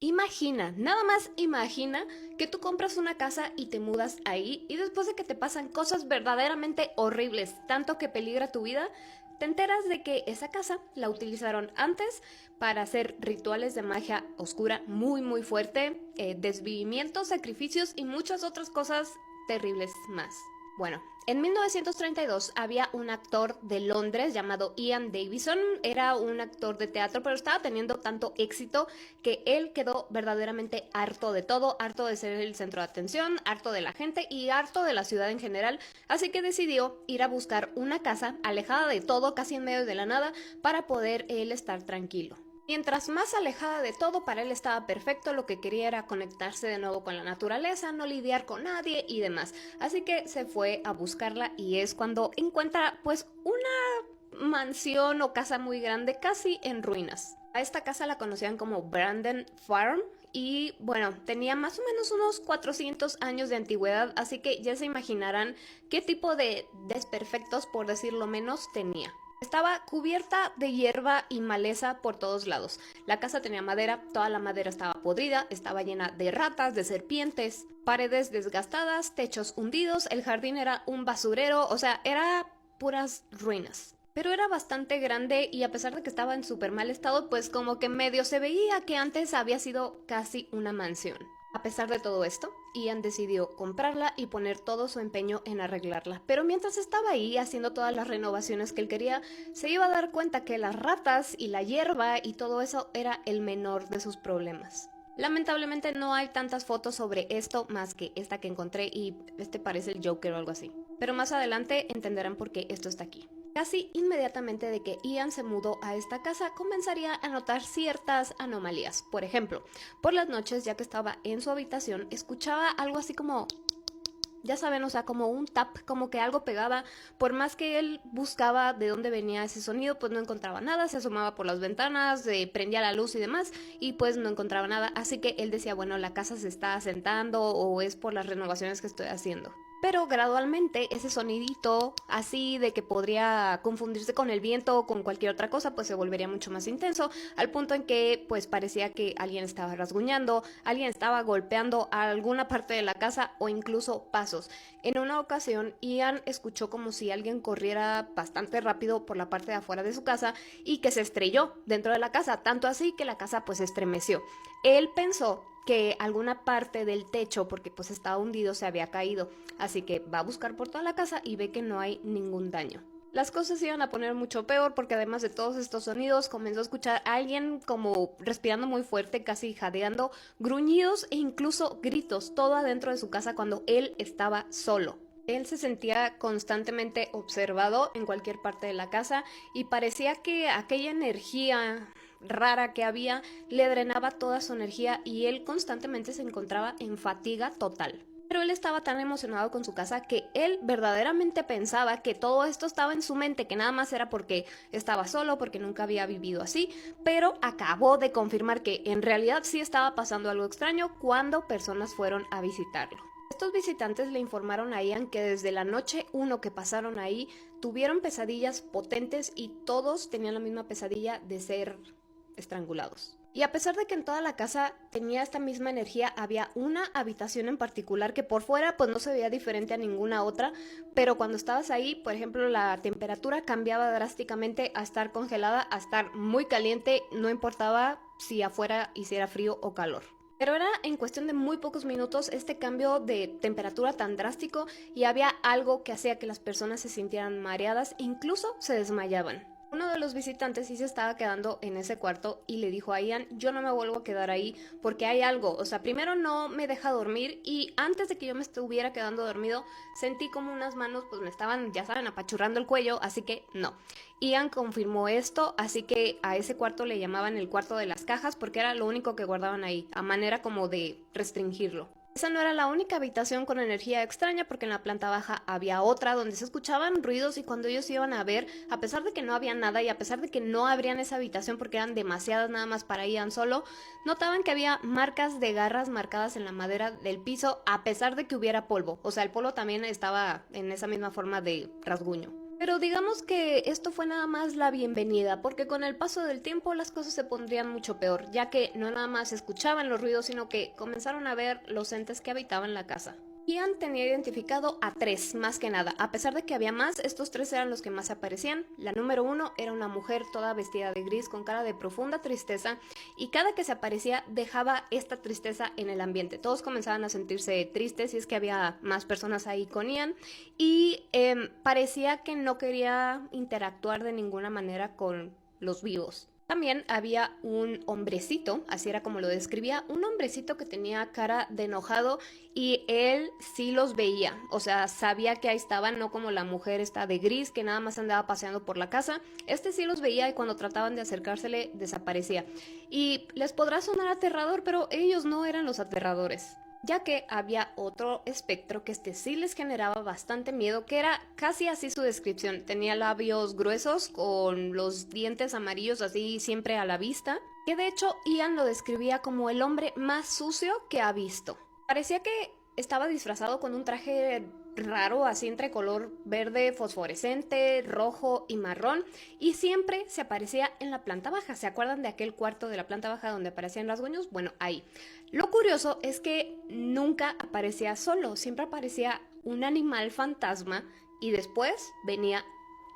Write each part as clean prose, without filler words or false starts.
Imagina, nada más imagina que tú compras una casa y te mudas ahí y después de que te pasan cosas verdaderamente horribles, tanto que peligra tu vida, te enteras de que esa casa la utilizaron antes para hacer rituales de magia oscura muy fuerte, desvivimientos, sacrificios y muchas otras cosas terribles más. Bueno, en 1932 había un actor de Londres llamado Ian Davison. Era un actor de teatro, pero estaba teniendo tanto éxito que él quedó verdaderamente harto de todo, harto de ser el centro de atención, harto de la gente y harto de la ciudad en general. Así que decidió ir a buscar una casa alejada de todo, casi en medio de la nada, para poder él estar tranquilo. Mientras más alejada de todo, para él estaba perfecto, lo que quería era conectarse de nuevo con la naturaleza, no lidiar con nadie y demás. Así que se fue a buscarla y es cuando encuentra pues una mansión o casa muy grande casi en ruinas. A esta casa la conocían como Brandon Farm y bueno, tenía más o menos unos 400 años de antigüedad, así que ya se imaginarán qué tipo de desperfectos, por decirlo menos, tenía. Estaba cubierta de hierba y maleza por todos lados. La casa tenía madera, toda la madera estaba podrida, estaba llena de ratas, de serpientes, paredes desgastadas, techos hundidos, el jardín era un basurero, o sea, era puras ruinas. Pero era bastante grande y a pesar de que estaba en súper mal estado, pues como que medio se veía que antes había sido casi una mansión. A pesar de todo esto, Ian decidió comprarla y poner todo su empeño en arreglarla. Pero mientras estaba ahí haciendo todas las renovaciones que él quería, se iba a dar cuenta que las ratas y la hierba y todo eso era el menor de sus problemas. Lamentablemente no hay tantas fotos sobre esto más que esta que encontré y este parece el Joker o algo así. Pero más adelante entenderán por qué esto está aquí. Casi inmediatamente de que Ian se mudó a esta casa, comenzaría a notar ciertas anomalías. Por ejemplo, por las noches, ya que estaba en su habitación, escuchaba algo así como, ya saben, o sea, como un tap, como que algo pegaba. Por más que él buscaba de dónde venía ese sonido, pues no encontraba nada, se asomaba por las ventanas, prendía la luz y demás, y pues no encontraba nada. Así que él decía, bueno, la casa se está asentando o es por las renovaciones que estoy haciendo. Pero gradualmente ese sonidito así de que podría confundirse con el viento o con cualquier otra cosa, pues se volvería mucho más intenso, al punto en que pues parecía que alguien estaba rasguñando, alguien estaba golpeando a alguna parte de la casa o incluso pasos. En una ocasión, Ian escuchó como si alguien corriera bastante rápido por la parte de afuera de su casa y que se estrelló dentro de la casa, tanto así que la casa pues estremeció. Él pensó que alguna parte del techo, porque pues estaba hundido, se había caído. Así que va a buscar por toda la casa y ve que no hay ningún daño. Las cosas se iban a poner mucho peor porque además de todos estos sonidos comenzó a escuchar a alguien como respirando muy fuerte, casi jadeando, gruñidos e incluso gritos, todo adentro de su casa cuando él estaba solo. Él se sentía constantemente observado en cualquier parte de la casa y parecía que aquella energía rara que había le drenaba toda su energía y él constantemente se encontraba en fatiga total. Pero él estaba tan emocionado con su casa que él verdaderamente pensaba que todo esto estaba en su mente, que nada más era porque estaba solo, porque nunca había vivido así, pero acabó de confirmar que en realidad sí estaba pasando algo extraño cuando personas fueron a visitarlo. Estos visitantes le informaron a Ian que desde la noche 1 que pasaron ahí tuvieron pesadillas potentes y todos tenían la misma pesadilla de ser estrangulados. Y a pesar de que en toda la casa tenía esta misma energía, había una habitación en particular que por fuera pues no se veía diferente a ninguna otra, pero cuando estabas ahí, por ejemplo, la temperatura cambiaba drásticamente a estar congelada, a estar muy caliente, no importaba si afuera hiciera frío o calor. Pero era en cuestión de muy pocos minutos este cambio de temperatura tan drástico y había algo que hacía que las personas se sintieran mareadas e incluso se desmayaban. Uno de los visitantes sí se estaba quedando en ese cuarto y le dijo a Ian, yo no me vuelvo a quedar ahí porque hay algo, o sea, primero no me deja dormir y antes de que yo me estuviera quedando dormido sentí como unas manos pues me estaban, ya saben, apachurrando el cuello, así que no. Ian confirmó esto, así que a ese cuarto le llamaban el cuarto de las cajas porque era lo único que guardaban ahí, a manera como de restringirlo. Esa no era la única habitación con energía extraña porque en la planta baja había otra donde se escuchaban ruidos y cuando ellos iban a ver, a pesar de que no había nada y a pesar de que no abrían esa habitación porque eran demasiadas nada más para Ian solo, notaban que había marcas de garras marcadas en la madera del piso a pesar de que hubiera polvo. O sea, el polvo también estaba en esa misma forma de rasguño. Pero digamos que esto fue nada más la bienvenida, porque con el paso del tiempo las cosas se pondrían mucho peor, ya que no nada más escuchaban los ruidos, sino que comenzaron a ver los entes que habitaban la casa. Ian tenía identificado a tres, más que nada. A pesar de que había más, estos tres eran los que más aparecían. La número uno era una mujer toda vestida de gris con cara de profunda tristeza y cada que se aparecía dejaba esta tristeza en el ambiente. Todos comenzaban a sentirse tristes y es que había más personas ahí con Ian y parecía que no quería interactuar de ninguna manera con los vivos. También había un hombrecito, así era como lo describía, un hombrecito que tenía cara de enojado y él sí los veía, o sea, sabía que ahí estaban, no como la mujer esta de gris que nada más andaba paseando por la casa, este sí los veía y cuando trataban de acercársele desaparecía. Y les podrá sonar aterrador, pero ellos no eran los aterradores, ya que había otro espectro que este sí les generaba bastante miedo, que era casi así su descripción. Tenía labios gruesos con los dientes amarillos así siempre a la vista, que de hecho Ian lo describía como el hombre más sucio que ha visto. Parecía que estaba disfrazado con un traje raro, así entre color verde fosforescente, rojo y marrón, y siempre se aparecía en la planta baja. ¿Se acuerdan de aquel cuarto de la planta baja donde aparecían rasguños? Bueno, ahí. Lo curioso es que nunca aparecía solo, siempre aparecía un animal fantasma y después venía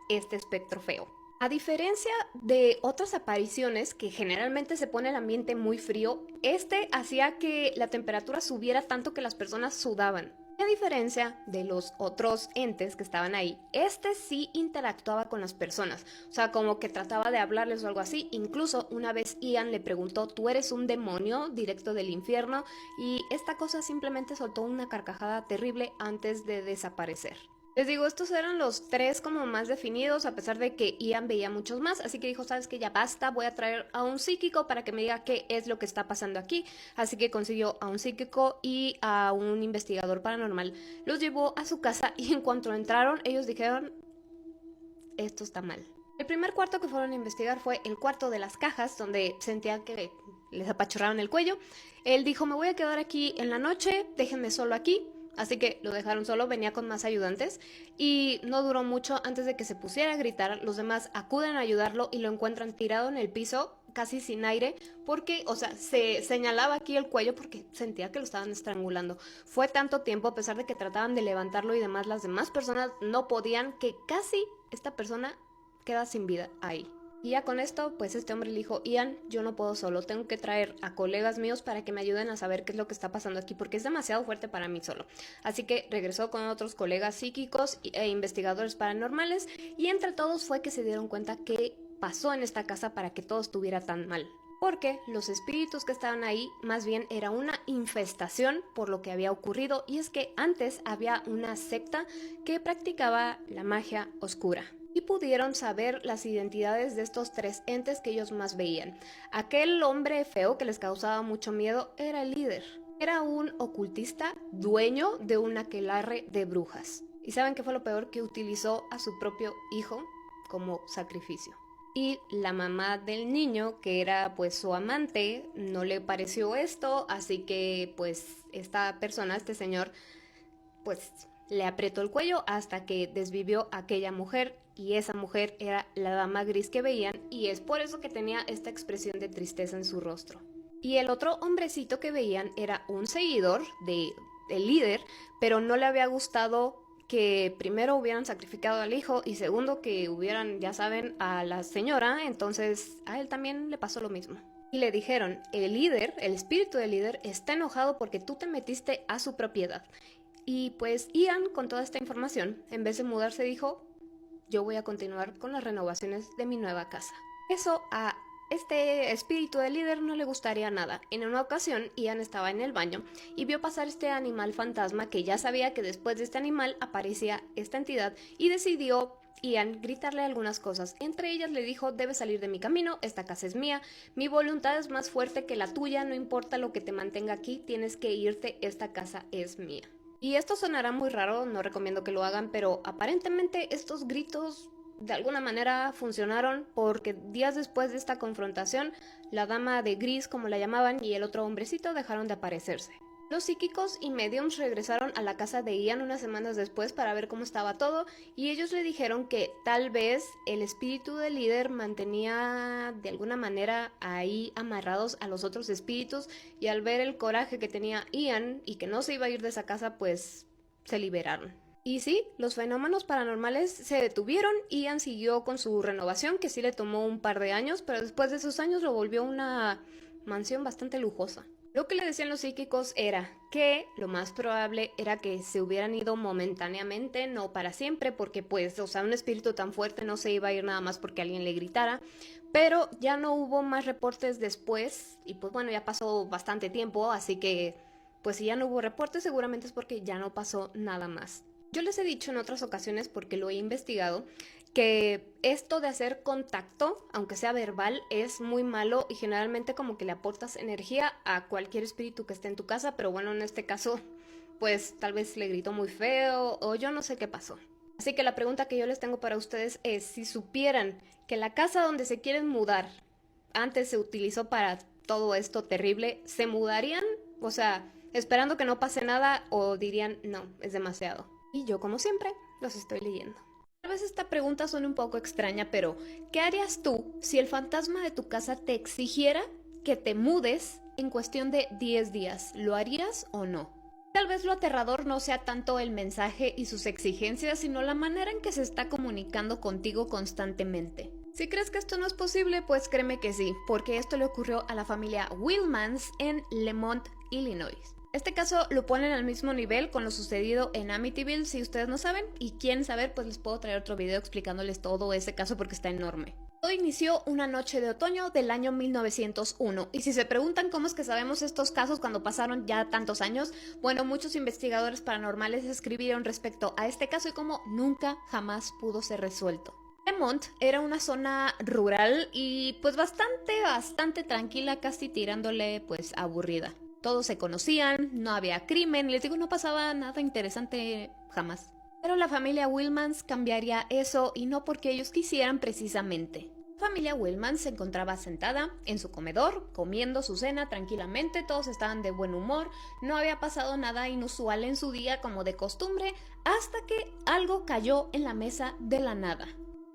este espectro feo. A diferencia de otras apariciones que generalmente se pone el ambiente muy frío, este hacía que la temperatura subiera tanto que las personas sudaban. A diferencia de los otros entes que estaban ahí, este sí interactuaba con las personas, o sea, como que trataba de hablarles o algo así. Incluso una vez Ian le preguntó, ¿tú eres un demonio directo del infierno? Y esta cosa simplemente soltó una carcajada terrible antes de desaparecer. Les digo, estos eran los tres como más definidos, a pesar de que Ian veía muchos más, así que dijo, sabes que ya basta, voy a traer a un psíquico para que me diga qué es lo que está pasando aquí. Así que consiguió a un psíquico y a un investigador paranormal. Los llevó a su casa y en cuanto entraron, ellos dijeron, esto está mal. El primer cuarto que fueron a investigar fue el cuarto de las cajas, donde sentían que les apachurraron el cuello. Él dijo, me voy a quedar aquí en la noche, déjenme solo aquí. Así que lo dejaron solo, venía con más ayudantes y no duró mucho antes de que se pusiera a gritar. Los demás acuden a ayudarlo y lo encuentran tirado en el piso, casi sin aire, porque, o sea, se señalaba aquí el cuello porque sentía que lo estaban estrangulando. Fue tanto tiempo, a pesar de que trataban de levantarlo y demás, las demás personas no podían, que casi esta persona queda sin vida ahí. Y ya con esto, pues este hombre le dijo, Ian, yo no puedo solo, tengo que traer a colegas míos para que me ayuden a saber qué es lo que está pasando aquí, porque es demasiado fuerte para mí solo. Así que regresó con otros colegas psíquicos e investigadores paranormales, y entre todos fue que se dieron cuenta qué pasó en esta casa para que todo estuviera tan mal. Porque los espíritus que estaban ahí más bien era una infestación por lo que había ocurrido, y es que antes había una secta que practicaba la magia oscura y pudieron saber las identidades de estos tres entes que ellos más veían. Aquel hombre feo que les causaba mucho miedo era el líder. Era un ocultista dueño de un aquelarre de brujas. ¿Y saben qué fue lo peor? Que utilizó a su propio hijo como sacrificio. Y la mamá del niño, que era pues su amante, no le pareció esto, así que pues esta persona, este señor, pues le apretó el cuello hasta que desvivió a aquella mujer, y esa mujer era la dama gris que veían, y es por eso que tenía esta expresión de tristeza en su rostro. Y el otro hombrecito que veían era un seguidor del líder, pero no le había gustado que primero hubieran sacrificado al hijo y segundo que hubieran, ya saben, a la señora, entonces a él también le pasó lo mismo. Y le dijeron, el líder, el espíritu del líder, está enojado porque tú te metiste a su propiedad. Y pues Ian, con toda esta información, en vez de mudarse, dijo, yo voy a continuar con las renovaciones de mi nueva casa. Eso a este espíritu de líder no le gustaría nada. En una ocasión, Ian estaba en el baño y vio pasar este animal fantasma, que ya sabía que después de este animal aparecía esta entidad, y decidió Ian gritarle algunas cosas. Entre ellas le dijo, debes salir de mi camino, esta casa es mía, mi voluntad es más fuerte que la tuya, no importa lo que te mantenga aquí, tienes que irte, esta casa es mía. Y esto sonará muy raro, no recomiendo que lo hagan, pero aparentemente estos gritos de alguna manera funcionaron, porque días después de esta confrontación, la dama de gris, como la llamaban, y el otro hombrecito dejaron de aparecerse. Los psíquicos y mediums regresaron a la casa de Ian unas semanas después para ver cómo estaba todo y ellos le dijeron que tal vez el espíritu del líder mantenía de alguna manera ahí amarrados a los otros espíritus y al ver el coraje que tenía Ian y que no se iba a ir de esa casa, pues se liberaron. Y sí, los fenómenos paranormales se detuvieron. Ian siguió con su renovación, que sí le tomó un par de años, pero después de esos años lo volvió una mansión bastante lujosa. Lo que le decían los psíquicos era que lo más probable era que se hubieran ido momentáneamente, no para siempre, porque pues, o sea, un espíritu tan fuerte no se iba a ir nada más porque alguien le gritara, pero ya no hubo más reportes después, y pues bueno, ya pasó bastante tiempo, así que pues si ya no hubo reportes seguramente es porque ya no pasó nada más. Yo les he dicho en otras ocasiones, porque lo he investigado, que esto de hacer contacto, aunque sea verbal, es muy malo y generalmente como que le aportas energía a cualquier espíritu que esté en tu casa, pero bueno, en este caso, pues tal vez le gritó muy feo o yo no sé qué pasó. Así que la pregunta que yo les tengo para ustedes es, si supieran que la casa donde se quieren mudar antes se utilizó para todo esto terrible, ¿se mudarían? O sea, esperando que no pase nada, o dirían, no, es demasiado. Y yo, como siempre, los estoy leyendo. Tal vez esta pregunta suene un poco extraña, pero ¿qué harías tú si el fantasma de tu casa te exigiera que te mudes en cuestión de 10 días? ¿Lo harías o no? Tal vez lo aterrador no sea tanto el mensaje y sus exigencias, sino la manera en que se está comunicando contigo constantemente. Si crees que esto no es posible, pues créeme que sí, porque esto le ocurrió a la familia Willmans en Lemont, Illinois. Este caso lo ponen al mismo nivel con lo sucedido en Amityville. Si ustedes no saben y quieren saber, pues les puedo traer otro video explicándoles todo ese caso porque está enorme. Todo inició una noche de otoño del año 1901, y si se preguntan cómo es que sabemos estos casos cuando pasaron ya tantos años, bueno, muchos investigadores paranormales escribieron respecto a este caso y cómo nunca jamás pudo ser resuelto. Lemont era una zona rural y pues bastante tranquila, casi tirándole pues aburrida. Todos se conocían, no había crimen, y les digo, no pasaba nada interesante jamás. Pero la familia Willmans cambiaría eso, y no porque ellos quisieran precisamente. La familia Willmans se encontraba sentada en su comedor, comiendo su cena tranquilamente, todos estaban de buen humor, no había pasado nada inusual en su día como de costumbre, hasta que algo cayó en la mesa de la nada.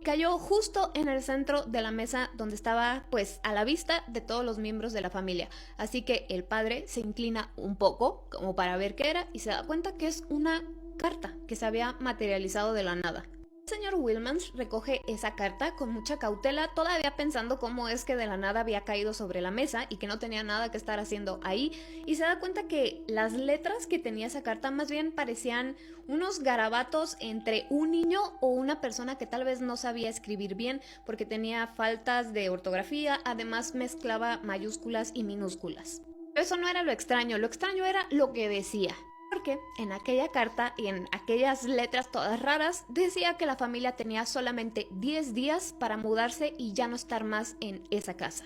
Cayó justo en el centro de la mesa donde estaba, pues, a la vista de todos los miembros de la familia. Así que el padre se inclina un poco, como para ver qué era, y se da cuenta que es una carta que se había materializado de la nada. El señor Willmans recoge esa carta con mucha cautela, todavía pensando cómo es que de la nada había caído sobre la mesa y que no tenía nada que estar haciendo ahí, y se da cuenta que las letras que tenía esa carta más bien parecían unos garabatos entre un niño o una persona que tal vez no sabía escribir bien porque tenía faltas de ortografía, además mezclaba mayúsculas y minúsculas. Pero eso no era lo extraño era lo que decía. Porque en aquella carta y en aquellas letras todas raras decía que la familia tenía solamente 10 días para mudarse y ya no estar más en esa casa.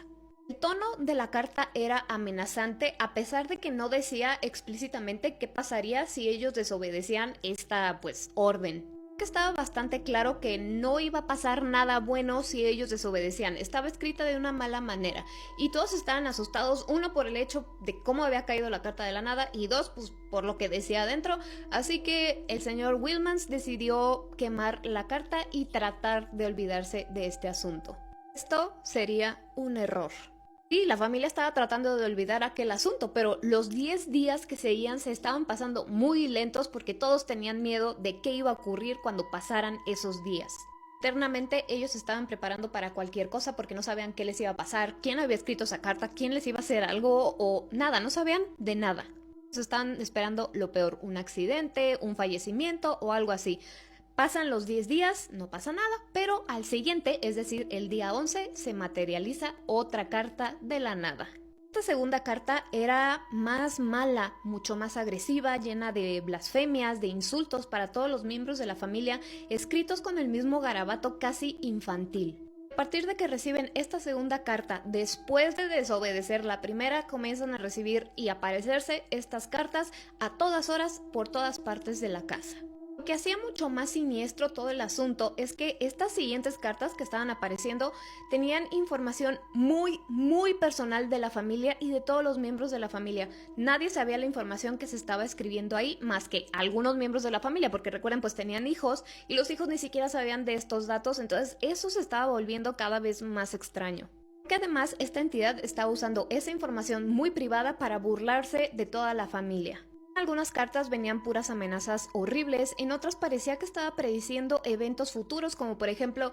El tono de la carta era amenazante, a pesar de que no decía explícitamente qué pasaría si ellos desobedecían esta orden. Que estaba bastante claro que no iba a pasar nada bueno si ellos desobedecían. Estaba escrita de una mala manera y todos estaban asustados, uno por el hecho de cómo había caído la carta de la nada y dos, pues por lo que decía adentro. Así que el señor Willmans decidió quemar la carta y tratar de olvidarse de este asunto. Esto sería un error. Sí, la familia estaba tratando de olvidar aquel asunto, pero los 10 días que seguían se estaban pasando muy lentos porque todos tenían miedo de qué iba a ocurrir cuando pasaran esos días. Internamente ellos estaban preparando para cualquier cosa porque no sabían qué les iba a pasar, quién había escrito esa carta, quién les iba a hacer algo o nada, no sabían de nada. Estaban esperando lo peor, un accidente, un fallecimiento o algo así. Pasan los 10 días, no pasa nada, pero al siguiente, es decir, el día 11, se materializa otra carta de la nada. Esta segunda carta era más mala, mucho más agresiva, llena de blasfemias, de insultos para todos los miembros de la familia, escritos con el mismo garabato casi infantil. A partir de que reciben esta segunda carta, después de desobedecer la primera, comienzan a recibir y aparecerse estas cartas a todas horas por todas partes de la casa. Lo que hacía mucho más siniestro todo el asunto es que estas siguientes cartas que estaban apareciendo tenían información muy personal de la familia y de todos los miembros de la familia. Nadie sabía la información que se estaba escribiendo ahí más que algunos miembros de la familia, porque recuerden, pues tenían hijos y los hijos ni siquiera sabían de estos datos, entonces eso se estaba volviendo cada vez más extraño. Que además esta entidad estaba usando esa información muy privada para burlarse de toda la familia. En algunas cartas venían puras amenazas horribles, en otras parecía que estaba prediciendo eventos futuros, como por ejemplo,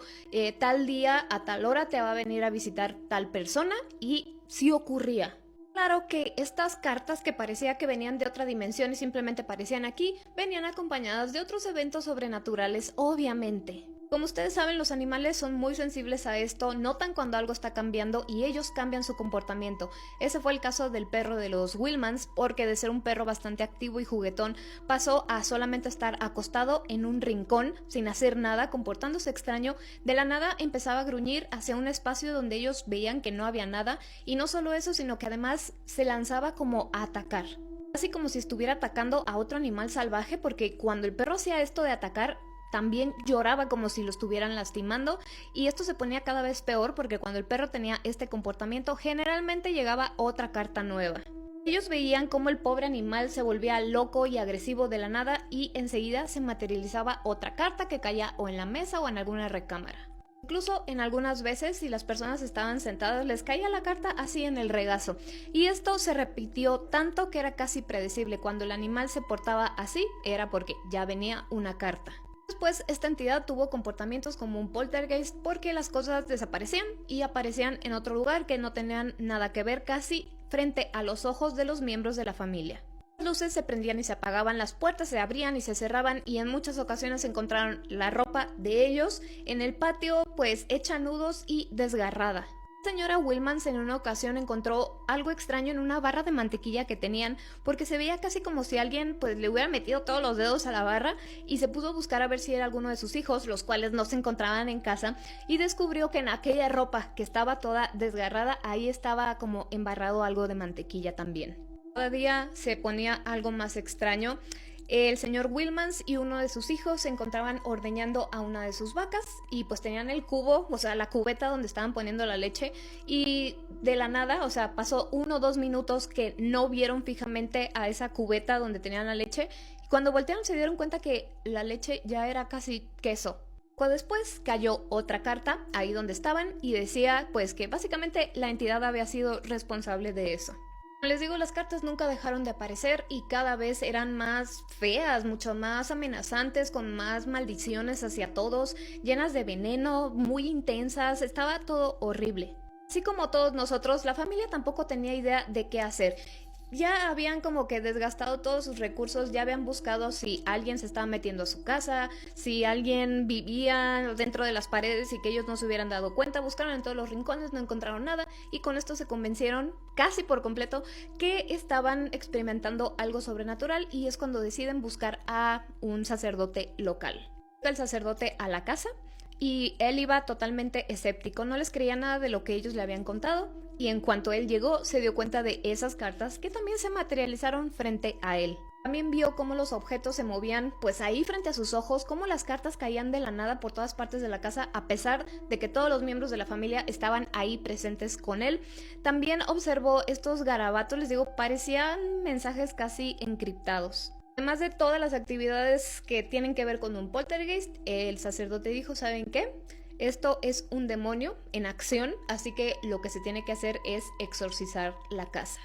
tal día a tal hora te va a venir a visitar tal persona, y sí ocurría. Claro que estas cartas que parecía que venían de otra dimensión y simplemente aparecían aquí, venían acompañadas de otros eventos sobrenaturales, obviamente. Como ustedes saben, los animales son muy sensibles a esto, notan cuando algo está cambiando y ellos cambian su comportamiento. Ese fue el caso del perro de los Willmans, porque de ser un perro bastante activo y juguetón, pasó a solamente estar acostado en un rincón, sin hacer nada, comportándose extraño. De la nada empezaba a gruñir hacia un espacio donde ellos veían que no había nada, y no solo eso, sino que además se lanzaba como a atacar. Casi como si estuviera atacando a otro animal salvaje, porque cuando el perro hacía esto de atacar, también lloraba como si lo estuvieran lastimando, y esto se ponía cada vez peor porque cuando el perro tenía este comportamiento generalmente llegaba otra carta nueva. Ellos veían cómo el pobre animal se volvía loco y agresivo de la nada y enseguida se materializaba otra carta que caía o en la mesa o en alguna recámara. Incluso en algunas veces, si las personas estaban sentadas, les caía la carta así en el regazo. Y esto se repitió tanto que era casi predecible. Cuando el animal se portaba así, era porque ya venía una carta. Después, esta entidad tuvo comportamientos como un poltergeist porque las cosas desaparecían y aparecían en otro lugar que no tenían nada que ver, casi frente a los ojos de los miembros de la familia. Las luces se prendían y se apagaban, las puertas se abrían y se cerraban, y en muchas ocasiones encontraron la ropa de ellos en el patio, pues hecha nudos y desgarrada. La señora Willmans en una ocasión encontró algo extraño en una barra de mantequilla que tenían, porque se veía casi como si alguien pues le hubiera metido todos los dedos a la barra, y se puso a buscar a ver si era alguno de sus hijos, los cuales no se encontraban en casa, y descubrió que en aquella ropa que estaba toda desgarrada, ahí estaba como embarrado algo de mantequilla también. Cada día se ponía algo más extraño. El señor Willmans y uno de sus hijos se encontraban ordeñando a una de sus vacas y pues tenían el cubo, o sea, la cubeta donde estaban poniendo la leche, y de la nada, o sea, pasó 1 o 2 minutos que no vieron fijamente a esa cubeta donde tenían la leche, y cuando voltearon se dieron cuenta que la leche ya era casi queso. Poco después cayó otra carta ahí donde estaban y decía pues que básicamente la entidad había sido responsable de eso. Les digo, las cartas nunca dejaron de aparecer y cada vez eran más feas, mucho más amenazantes, con más maldiciones hacia todos, llenas de veneno, muy intensas, estaba todo horrible. Así como todos nosotros, la familia tampoco tenía idea de qué hacer. Ya habían como que desgastado todos sus recursos, ya habían buscado si alguien se estaba metiendo a su casa, si alguien vivía dentro de las paredes y que ellos no se hubieran dado cuenta, buscaron en todos los rincones, no encontraron nada, y con esto se convencieron casi por completo que estaban experimentando algo sobrenatural, y es cuando deciden buscar a un sacerdote local. El sacerdote a la casa, y él iba totalmente escéptico, no les creía nada de lo que ellos le habían contado, y en cuanto él llegó se dio cuenta de esas cartas que también se materializaron frente a él. También vio cómo los objetos se movían pues ahí frente a sus ojos, cómo las cartas caían de la nada por todas partes de la casa a pesar de que todos los miembros de la familia estaban ahí presentes con él. También observó estos garabatos, les digo, parecían mensajes casi encriptados. Además de todas las actividades que tienen que ver con un poltergeist, el sacerdote dijo, ¿saben qué? Esto es un demonio en acción, así que lo que se tiene que hacer es exorcizar la casa.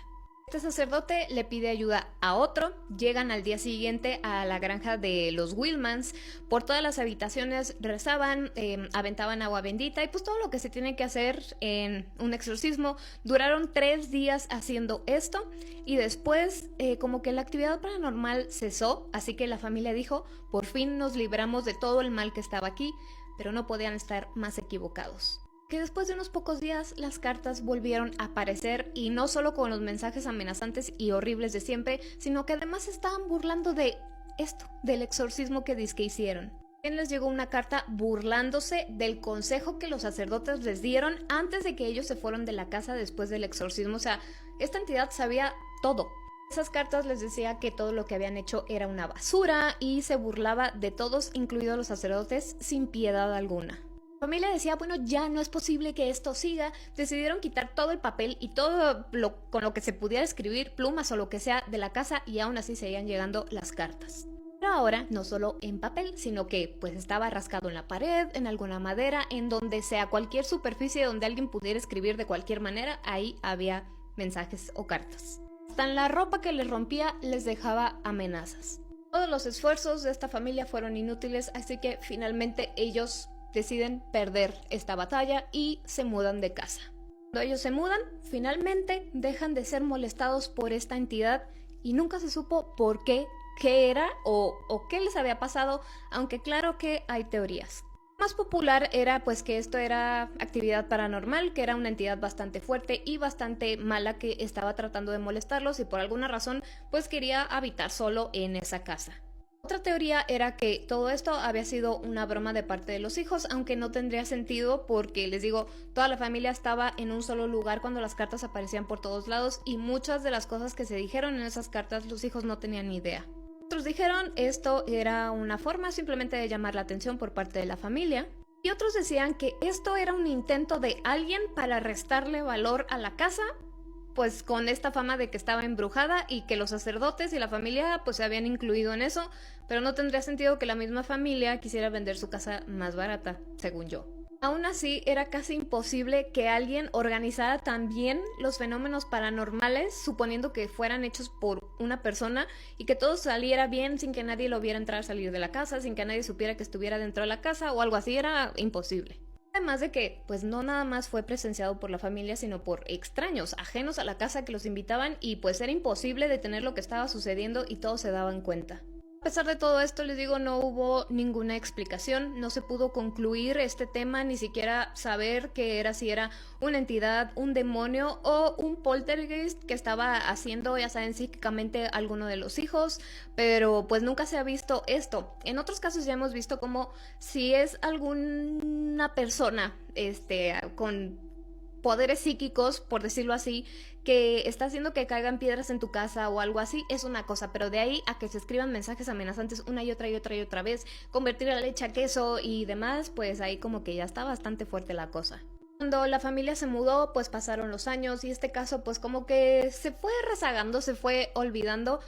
Este sacerdote le pide ayuda a otro, llegan al día siguiente a la granja de los Willmans, por todas las habitaciones rezaban, aventaban agua bendita y pues todo lo que se tiene que hacer en un exorcismo. Duraron 3 días haciendo esto y después como que la actividad paranormal cesó, así que la familia dijo, por fin nos libramos de todo el mal que estaba aquí, pero no podían estar más equivocados. Que después de unos pocos días las cartas volvieron a aparecer, y no solo con los mensajes amenazantes y horribles de siempre, sino que además estaban burlando de esto, del exorcismo que dizque hicieron. También les llegó una carta burlándose del consejo que los sacerdotes les dieron antes de que ellos se fueran de la casa después del exorcismo. O sea, esta entidad sabía todo. Esas cartas les decía que todo lo que habían hecho era una basura y se burlaba de todos, incluidos los sacerdotes, sin piedad alguna. La familia decía, bueno, ya no es posible que esto siga. Decidieron quitar todo el papel y todo con lo que se pudiera escribir, plumas o lo que sea, de la casa, y aún así seguían llegando las cartas. Pero ahora no solo en papel, sino que pues estaba rascado en la pared, en alguna madera, en donde sea, cualquier superficie donde alguien pudiera escribir de cualquier manera, ahí había mensajes o cartas. Hasta en la ropa que les rompía les dejaba amenazas. Todos los esfuerzos de esta familia fueron inútiles, así que finalmente ellos deciden perder esta batalla y se mudan de casa. Cuando ellos se mudan, finalmente dejan de ser molestados por esta entidad y nunca se supo por qué, qué era o qué les había pasado, aunque claro que hay teorías. Más popular era pues que esto era actividad paranormal, que era una entidad bastante fuerte y bastante mala que estaba tratando de molestarlos y por alguna razón pues quería habitar solo en esa casa. Otra teoría era que todo esto había sido una broma de parte de los hijos, aunque no tendría sentido porque, les digo, toda la familia estaba en un solo lugar cuando las cartas aparecían por todos lados y muchas de las cosas que se dijeron en esas cartas los hijos no tenían ni idea. Otros dijeron esto era una forma simplemente de llamar la atención por parte de la familia, y otros decían que esto era un intento de alguien para restarle valor a la casa, pues con esta fama de que estaba embrujada y que los sacerdotes y la familia pues se habían incluido en eso, pero no tendría sentido que la misma familia quisiera vender su casa más barata, según yo. Aún así, era casi imposible que alguien organizara tan bien los fenómenos paranormales, suponiendo que fueran hechos por una persona y que todo saliera bien sin que nadie lo viera entrar o salir de la casa, sin que nadie supiera que estuviera dentro de la casa o algo así, era imposible. Además de que, pues no nada más fue presenciado por la familia, sino por extraños, ajenos a la casa que los invitaban y pues era imposible detener lo que estaba sucediendo y todos se daban cuenta. A pesar de todo esto, les digo, no hubo ninguna explicación, no se pudo concluir este tema, ni siquiera saber qué era, si era una entidad, un demonio o un poltergeist que estaba haciendo, ya saben, psíquicamente alguno de los hijos, pero pues nunca se ha visto esto. En otros casos ya hemos visto como si es alguna persona, con poderes psíquicos, por decirlo así, que está haciendo que caigan piedras en tu casa o algo así, es una cosa, pero de ahí a que se escriban mensajes amenazantes una y otra y otra y otra vez, convertir la leche a queso y demás, pues ahí como que ya está bastante fuerte la cosa. Cuando la familia se mudó, pues pasaron los años y este caso pues como que se fue rezagando, se fue olvidando.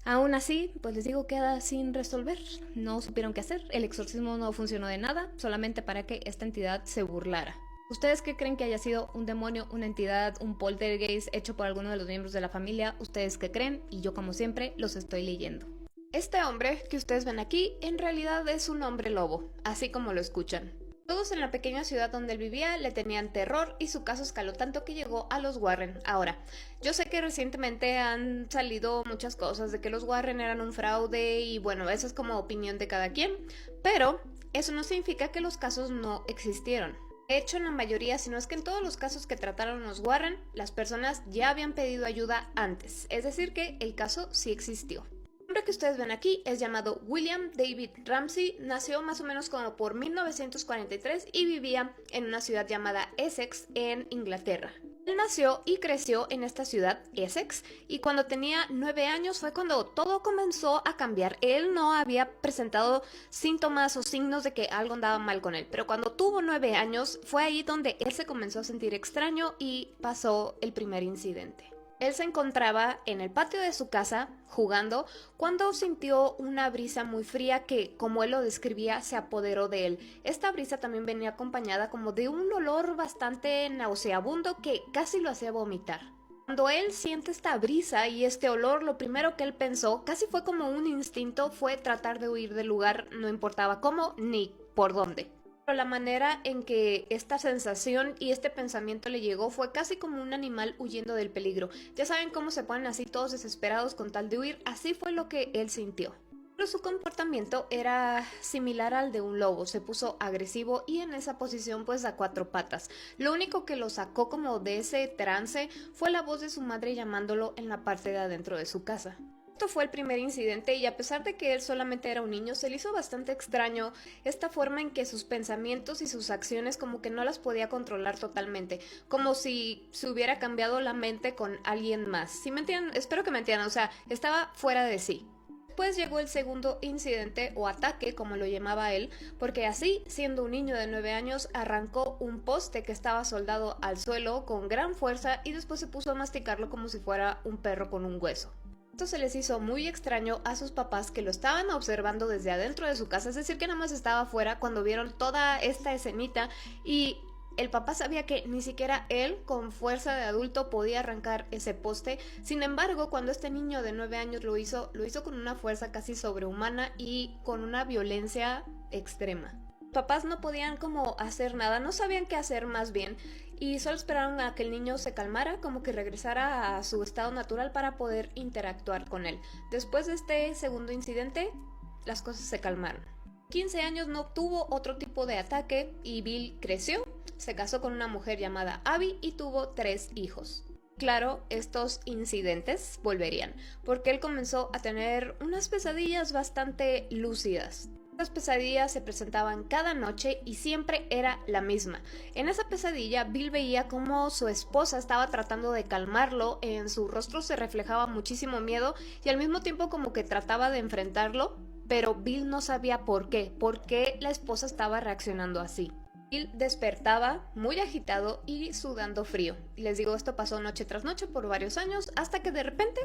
Aún así, pues les digo, queda sin resolver, no supieron qué hacer, el exorcismo no funcionó de nada, solamente para que esta entidad se burlara. ¿Ustedes qué creen que haya sido un demonio, una entidad, un poltergeist hecho por alguno de los miembros de la familia? ¿Ustedes qué creen? Y yo, como siempre, los estoy leyendo. Este hombre que ustedes ven aquí, en realidad es un hombre lobo, así como lo escuchan. Todos en la pequeña ciudad donde él vivía le tenían terror y su caso escaló tanto que llegó a los Warren. Ahora, yo sé que recientemente han salido muchas cosas de que los Warren eran un fraude y bueno, eso es como opinión de cada quien, pero eso no significa que los casos no existieron. De hecho, en la mayoría, si no es que en todos los casos que trataron los Warren, las personas ya habían pedido ayuda antes, es decir que el caso sí existió. El hombre que ustedes ven aquí es llamado William David Ramsey, nació más o menos como por 1943 y vivía en una ciudad llamada Essex en Inglaterra. Él nació y creció en esta ciudad, Essex, y cuando tenía 9 años fue cuando todo comenzó a cambiar. Él no había presentado síntomas o signos de que algo andaba mal con él, pero cuando tuvo 9 años fue ahí donde él se comenzó a sentir extraño y pasó el primer incidente. Él se encontraba en el patio de su casa jugando cuando sintió una brisa muy fría que, como él lo describía, se apoderó de él. Esta brisa también venía acompañada como de un olor bastante nauseabundo que casi lo hacía vomitar. Cuando él siente esta brisa y este olor, lo primero que él pensó, casi fue como un instinto, fue tratar de huir del lugar, no importaba cómo ni por dónde. Pero la manera en que esta sensación y este pensamiento le llegó fue casi como un animal huyendo del peligro. Ya saben cómo se ponen así todos desesperados con tal de huir, así fue lo que él sintió. Pero su comportamiento era similar al de un lobo, se puso agresivo y en esa posición pues a 4 patas. Lo único que lo sacó como de ese trance fue la voz de su madre llamándolo en la parte de adentro de su casa. Esto fue el primer incidente y a pesar de que él solamente era un niño, se le hizo bastante extraño esta forma en que sus pensamientos y sus acciones como que no las podía controlar totalmente, como si se hubiera cambiado la mente con alguien más. ¿Sí me entienden? Espero que me entiendan, o sea, estaba fuera de sí. Después llegó el segundo incidente o ataque, como lo llamaba él, porque así, siendo un niño de 9 años, arrancó un poste que estaba soldado al suelo con gran fuerza y después se puso a masticarlo como si fuera un perro con un hueso. Esto se les hizo muy extraño a sus papás que lo estaban observando desde adentro de su casa, es decir, que nada más estaba afuera cuando vieron toda esta escenita y el papá sabía que ni siquiera él, con fuerza de adulto, podía arrancar ese poste. Sin embargo, cuando este niño de 9 años lo hizo con una fuerza casi sobrehumana y con una violencia extrema. Los papás no podían como hacer nada, no sabían qué hacer más bien, y solo esperaron a que el niño se calmara, como que regresara a su estado natural para poder interactuar con él. Después de este segundo incidente, las cosas se calmaron. 15 años no tuvo otro tipo de ataque y Bill creció, se casó con una mujer llamada Abby y tuvo 3 hijos. Claro, estos incidentes volverían, porque él comenzó a tener unas pesadillas bastante lúcidas. Las pesadillas se presentaban cada noche y siempre era la misma. En esa pesadilla, Bill veía cómo su esposa estaba tratando de calmarlo, en su rostro se reflejaba muchísimo miedo y al mismo tiempo como que trataba de enfrentarlo, pero Bill no sabía por qué la esposa estaba reaccionando así. Bill despertaba muy agitado y sudando frío. Y les digo, esto pasó noche tras noche por varios años, hasta que de repente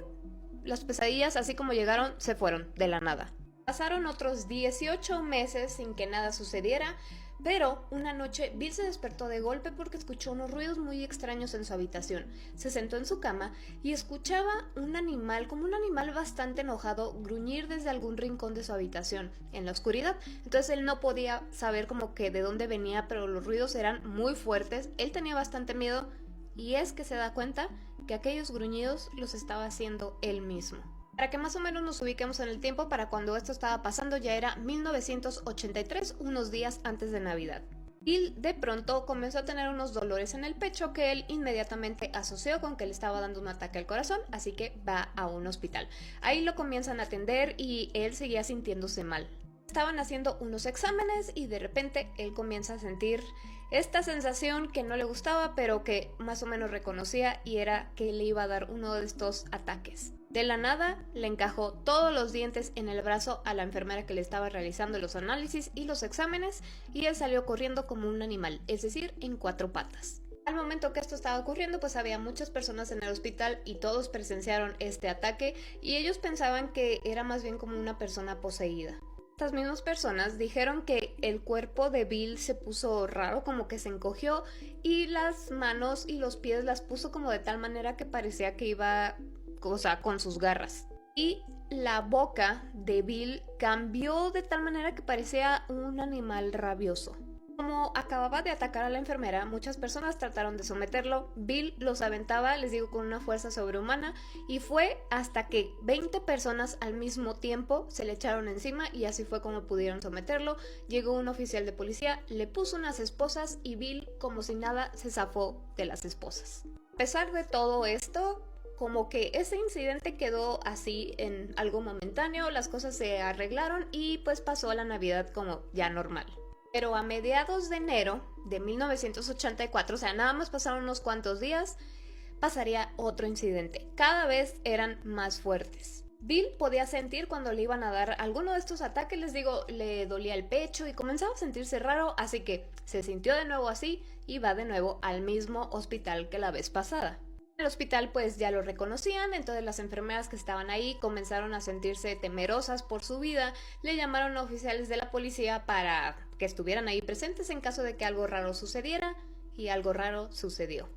las pesadillas, así como llegaron, se fueron de la nada. Pasaron otros 18 meses sin que nada sucediera, pero una noche Bill se despertó de golpe porque escuchó unos ruidos muy extraños en su habitación. Se sentó en su cama y escuchaba un animal, como un animal bastante enojado, gruñir desde algún rincón de su habitación, en la oscuridad. Entonces él no podía saber como que de dónde venía, pero los ruidos eran muy fuertes. Él tenía bastante miedo y es que se da cuenta que aquellos gruñidos los estaba haciendo él mismo. Para que más o menos nos ubiquemos en el tiempo, para cuando esto estaba pasando ya era 1983, unos días antes de Navidad. Bill de pronto comenzó a tener unos dolores en el pecho que él inmediatamente asoció con que le estaba dando un ataque al corazón, así que va a un hospital. Ahí lo comienzan a atender y él seguía sintiéndose mal. Estaban haciendo unos exámenes y de repente él comienza a sentir esta sensación que no le gustaba, pero que más o menos reconocía, y era que le iba a dar uno de estos ataques. De la nada, le encajó todos los dientes en el brazo a la enfermera que le estaba realizando los análisis y los exámenes, y él salió corriendo como un animal, es decir, en 4 patas. Al momento que esto estaba ocurriendo, pues había muchas personas en el hospital y todos presenciaron este ataque, y ellos pensaban que era más bien como una persona poseída. Estas mismas personas dijeron que el cuerpo de Bill se puso raro, como que se encogió, y las manos y los pies las puso como de tal manera que parecía que iba, o sea, con sus garras. Y la boca de Bill cambió de tal manera que parecía un animal rabioso. Como acababa de atacar a la enfermera, muchas personas trataron de someterlo. Bill los aventaba, les digo, con una fuerza sobrehumana, y fue hasta que 20 personas al mismo tiempo se le echaron encima y así fue como pudieron someterlo. Llegó un oficial de policía, le puso unas esposas y Bill, como si nada, se zafó de las esposas. A pesar de todo esto, como que ese incidente quedó así en algo momentáneo, las cosas se arreglaron y pues pasó la Navidad como ya normal. Pero a mediados de enero de 1984, o sea, nada más pasaron unos cuantos días, pasaría otro incidente. Cada vez eran más fuertes. Bill podía sentir cuando le iban a dar alguno de estos ataques, les digo, le dolía el pecho y comenzaba a sentirse raro, así que se sintió de nuevo así y va de nuevo al mismo hospital que la vez pasada. En el hospital pues ya lo reconocían, entonces las enfermeras que estaban ahí comenzaron a sentirse temerosas por su vida, le llamaron a oficiales de la policía para que estuvieran ahí presentes en caso de que algo raro sucediera, y algo raro sucedió.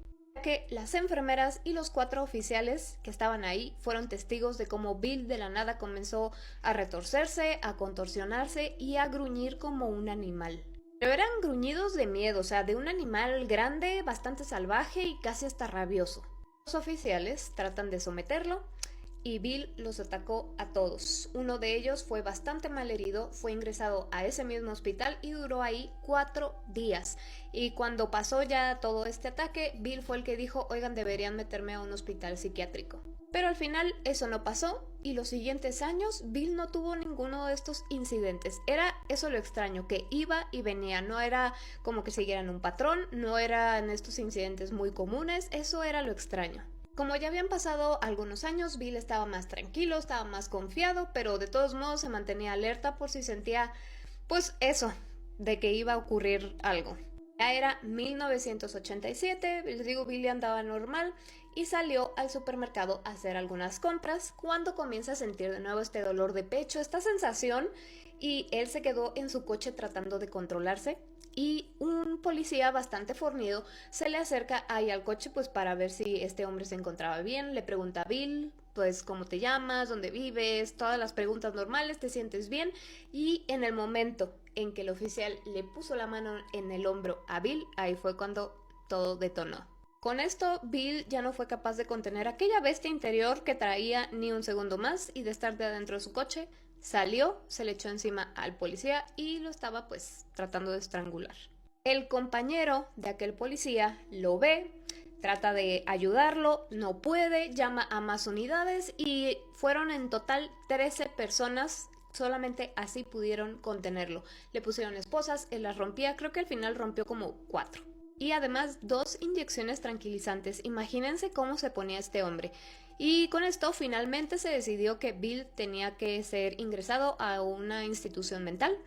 Que las enfermeras y los 4 oficiales que estaban ahí fueron testigos de cómo Bill de la nada comenzó a retorcerse, a contorsionarse y a gruñir como un animal. Pero eran gruñidos de miedo, o sea, de un animal grande, bastante salvaje y casi hasta rabioso. Los oficiales tratan de someterlo y Bill los atacó a todos. Uno de ellos fue bastante mal herido, fue ingresado a ese mismo hospital y duró ahí 4 días. Y cuando pasó ya todo este ataque, Bill fue el que dijo, oigan, deberían meterme a un hospital psiquiátrico. Pero al final eso no pasó y los siguientes años Bill no tuvo ninguno de estos incidentes. Era eso lo extraño, que iba y venía, no era como que siguieran un patrón, no eran estos incidentes muy comunes, eso era lo extraño. Como ya habían pasado algunos años, Bill estaba más tranquilo, estaba más confiado, pero de todos modos se mantenía alerta por si sentía, pues eso, de que iba a ocurrir algo. Ya era 1987, les digo, Billy andaba normal y salió al supermercado a hacer algunas compras cuando comienza a sentir de nuevo este dolor de pecho, esta sensación, y él se quedó en su coche tratando de controlarse. Y un policía bastante fornido se le acerca ahí al coche pues para ver si este hombre se encontraba bien. Le pregunta a Bill pues cómo te llamas, dónde vives, todas las preguntas normales, te sientes bien. Y en el momento en que el oficial le puso la mano en el hombro a Bill, ahí fue cuando todo detonó. Con esto, Bill ya no fue capaz de contener aquella bestia interior que traía ni un segundo más y de estar de adentro de su coche, salió, se le echó encima al policía y lo estaba pues tratando de estrangular. El compañero de aquel policía lo ve, trata de ayudarlo, no puede, llama a más unidades y fueron en total 13 personas. Solamente así pudieron contenerlo. Le pusieron esposas, él las rompía, creo que al final rompió como 4. Y además 2 inyecciones tranquilizantes. Imagínense cómo se ponía este hombre. Y con esto finalmente se decidió que Bill tenía que ser ingresado a una institución mental.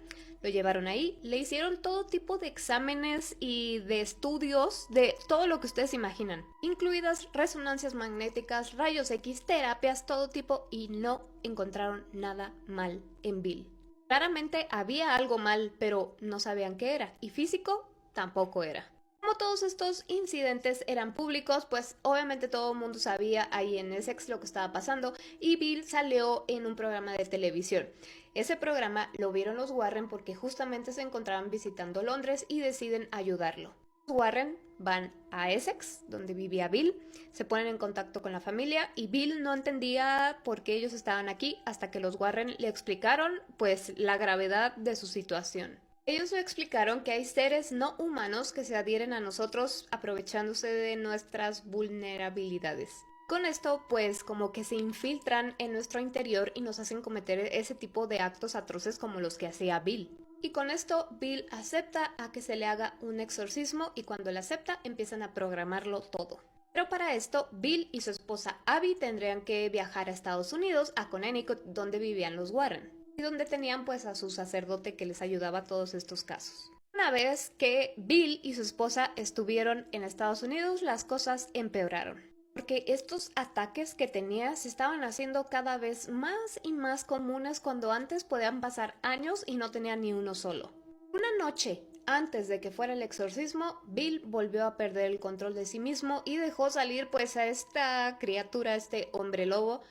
Lo llevaron ahí, le hicieron todo tipo de exámenes y de estudios de todo lo que ustedes imaginan, incluidas resonancias magnéticas, rayos X, terapias, todo tipo, y no encontraron nada mal en Bill. Claramente había algo mal, pero no sabían qué era, y físico tampoco era. Como todos estos incidentes eran públicos, pues obviamente todo el mundo sabía ahí en Essex lo que estaba pasando y Bill salió en un programa de televisión. Ese programa lo vieron los Warren porque justamente se encontraban visitando Londres y deciden ayudarlo. Los Warren van a Essex, donde vivía Bill, se ponen en contacto con la familia y Bill no entendía por qué ellos estaban aquí hasta que los Warren le explicaron pues la gravedad de su situación. Ellos le explicaron que hay seres no humanos que se adhieren a nosotros aprovechándose de nuestras vulnerabilidades. Con esto, pues, como que se infiltran en nuestro interior y nos hacen cometer ese tipo de actos atroces como los que hacía Bill. Y con esto, Bill acepta a que se le haga un exorcismo y cuando él acepta, empiezan a programarlo todo. Pero para esto, Bill y su esposa Abby tendrían que viajar a Estados Unidos, a Connecticut, donde vivían los Warren. Y donde tenían pues a su sacerdote que les ayudaba a todos estos casos. Una vez que Bill y su esposa estuvieron en Estados Unidos, las cosas empeoraron. Porque estos ataques que tenía se estaban haciendo cada vez más y más comunes cuando antes podían pasar años y no tenía ni uno solo. Una noche, antes de que fuera el exorcismo, Bill volvió a perder el control de sí mismo y dejó salir pues a esta criatura, este hombre lobo,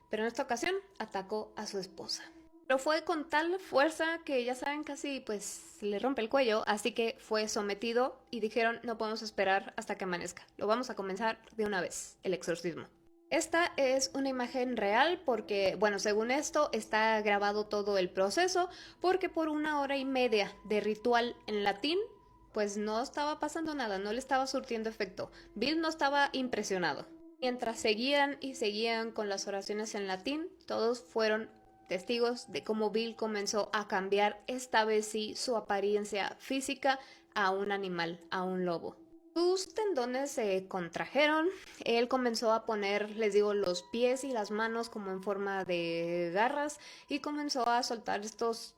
pero en esta ocasión atacó a su esposa. Pero fue con tal fuerza que ya saben casi pues le rompe el cuello, así que fue sometido y dijeron no podemos esperar hasta que amanezca, lo vamos a comenzar de una vez, el exorcismo. Esta es una imagen real porque, bueno, según esto está grabado todo el proceso porque por 1 hora y media de ritual en latín pues no estaba pasando nada, no le estaba surtiendo efecto, Bill no estaba impresionado. Mientras seguían y seguían con las oraciones en latín, todos fueron testigos de cómo Bill comenzó a cambiar, esta vez sí, su apariencia física a un animal, a un lobo. Sus tendones se contrajeron, él comenzó a poner, les digo, los pies y las manos como en forma de garras y comenzó a soltar estos,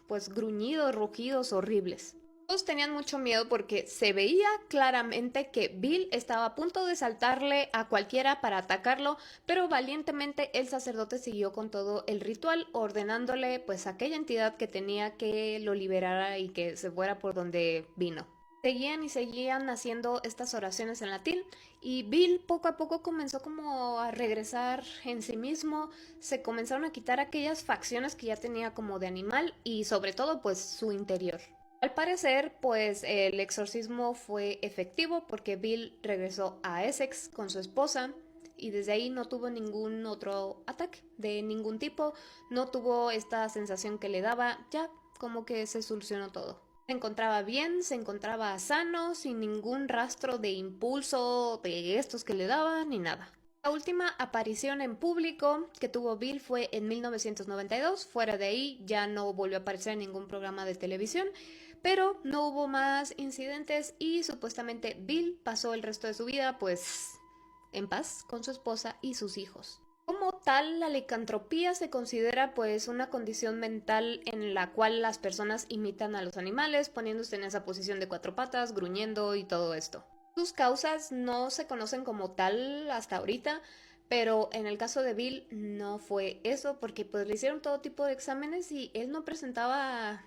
pues, gruñidos, rugidos horribles. Todos tenían mucho miedo porque se veía claramente que Bill estaba a punto de saltarle a cualquiera para atacarlo, pero valientemente el sacerdote siguió con todo el ritual, ordenándole pues a aquella entidad que tenía que lo liberara y que se fuera por donde vino. Seguían y seguían haciendo estas oraciones en latín y Bill poco a poco comenzó como a regresar en sí mismo, se comenzaron a quitar aquellas facciones que ya tenía como de animal y sobre todo pues su interior. Al parecer, pues el exorcismo fue efectivo porque Bill regresó a Essex con su esposa y desde ahí no tuvo ningún otro ataque de ningún tipo, no tuvo esta sensación que le daba, ya como que se solucionó todo. Se encontraba bien, se encontraba sano, sin ningún rastro de impulso de estos que le daban ni nada. La última aparición en público que tuvo Bill fue en 1992. Fuera de ahí ya no volvió a aparecer en ningún programa de televisión, pero no hubo más incidentes y supuestamente Bill pasó el resto de su vida pues en paz con su esposa y sus hijos. Como tal, la licantropía se considera pues una condición mental en la cual las personas imitan a los animales, poniéndose en esa posición de cuatro patas, gruñendo y todo esto. Sus causas no se conocen como tal hasta ahorita, pero en el caso de Bill no fue eso, porque pues le hicieron todo tipo de exámenes y él no presentaba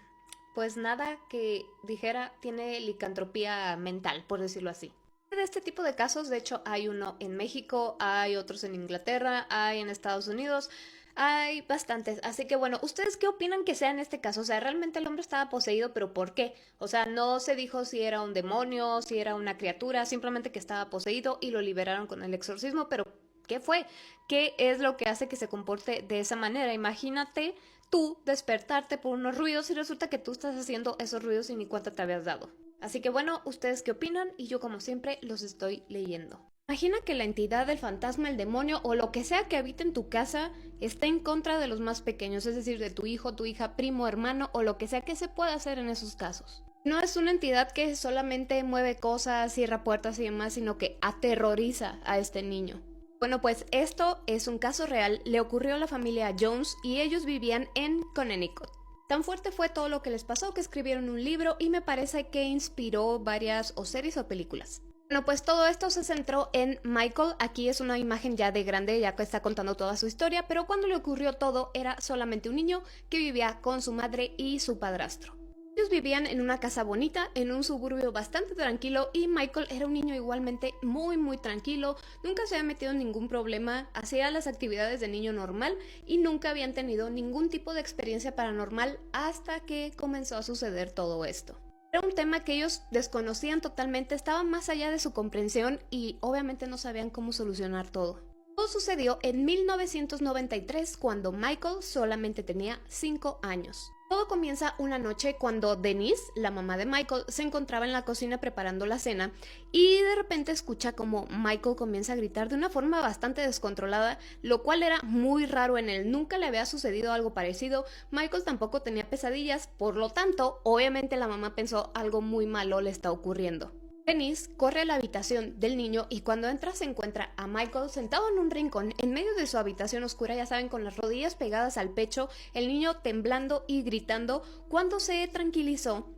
pues nada que dijera tiene licantropía mental, por decirlo así. De este tipo de casos, de hecho, hay uno en México, hay otros en Inglaterra, hay en Estados Unidos, hay bastantes. Así que bueno, ¿ustedes qué opinan que sea en este caso? O sea, realmente el hombre estaba poseído, pero ¿por qué? O sea, no se dijo si era un demonio, si era una criatura, simplemente que estaba poseído y lo liberaron con el exorcismo, pero ¿qué fue? ¿Qué es lo que hace que se comporte de esa manera? Imagínate tú despertarte por unos ruidos y resulta que tú estás haciendo esos ruidos y ni cuenta te habías dado. Así que bueno, ¿ustedes qué opinan? Y yo como siempre los estoy leyendo. Imagina que la entidad, el fantasma, el demonio o lo que sea que habite en tu casa está en contra de los más pequeños, es decir, de tu hijo, tu hija, primo, hermano o lo que sea que se pueda hacer en esos casos. No es una entidad que solamente mueve cosas, cierra puertas y demás, sino que aterroriza a este niño. Bueno, pues esto es un caso real, le ocurrió a la familia Jones y ellos vivían en Connecticut. Tan fuerte fue todo lo que les pasó que escribieron un libro y me parece que inspiró varias o series o películas. Bueno, pues todo esto se centró en Michael. Aquí es una imagen ya de grande, ya que está contando toda su historia, pero cuando le ocurrió todo era solamente un niño que vivía con su madre y su padrastro. Ellos vivían en una casa bonita, en un suburbio bastante tranquilo y Michael era un niño igualmente muy tranquilo, nunca se había metido en ningún problema, hacía las actividades de niño normal y nunca habían tenido ningún tipo de experiencia paranormal hasta que comenzó a suceder todo esto. Era un tema que ellos desconocían totalmente, estaba más allá de su comprensión y obviamente no sabían cómo solucionar todo. Todo sucedió en 1993 cuando Michael solamente tenía 5 años. Todo comienza una noche cuando Denise, la mamá de Michael, se encontraba en la cocina preparando la cena y de repente escucha como Michael comienza a gritar de una forma bastante descontrolada, lo cual era muy raro en él. Nunca le había sucedido algo parecido, Michael tampoco tenía pesadillas, por lo tanto, obviamente la mamá pensó algo muy malo le está ocurriendo. Denise corre a la habitación del niño y cuando entra se encuentra a Michael sentado en un rincón en medio de su habitación oscura, ya saben, con las rodillas pegadas al pecho, el niño temblando y gritando. Cuando se tranquilizó,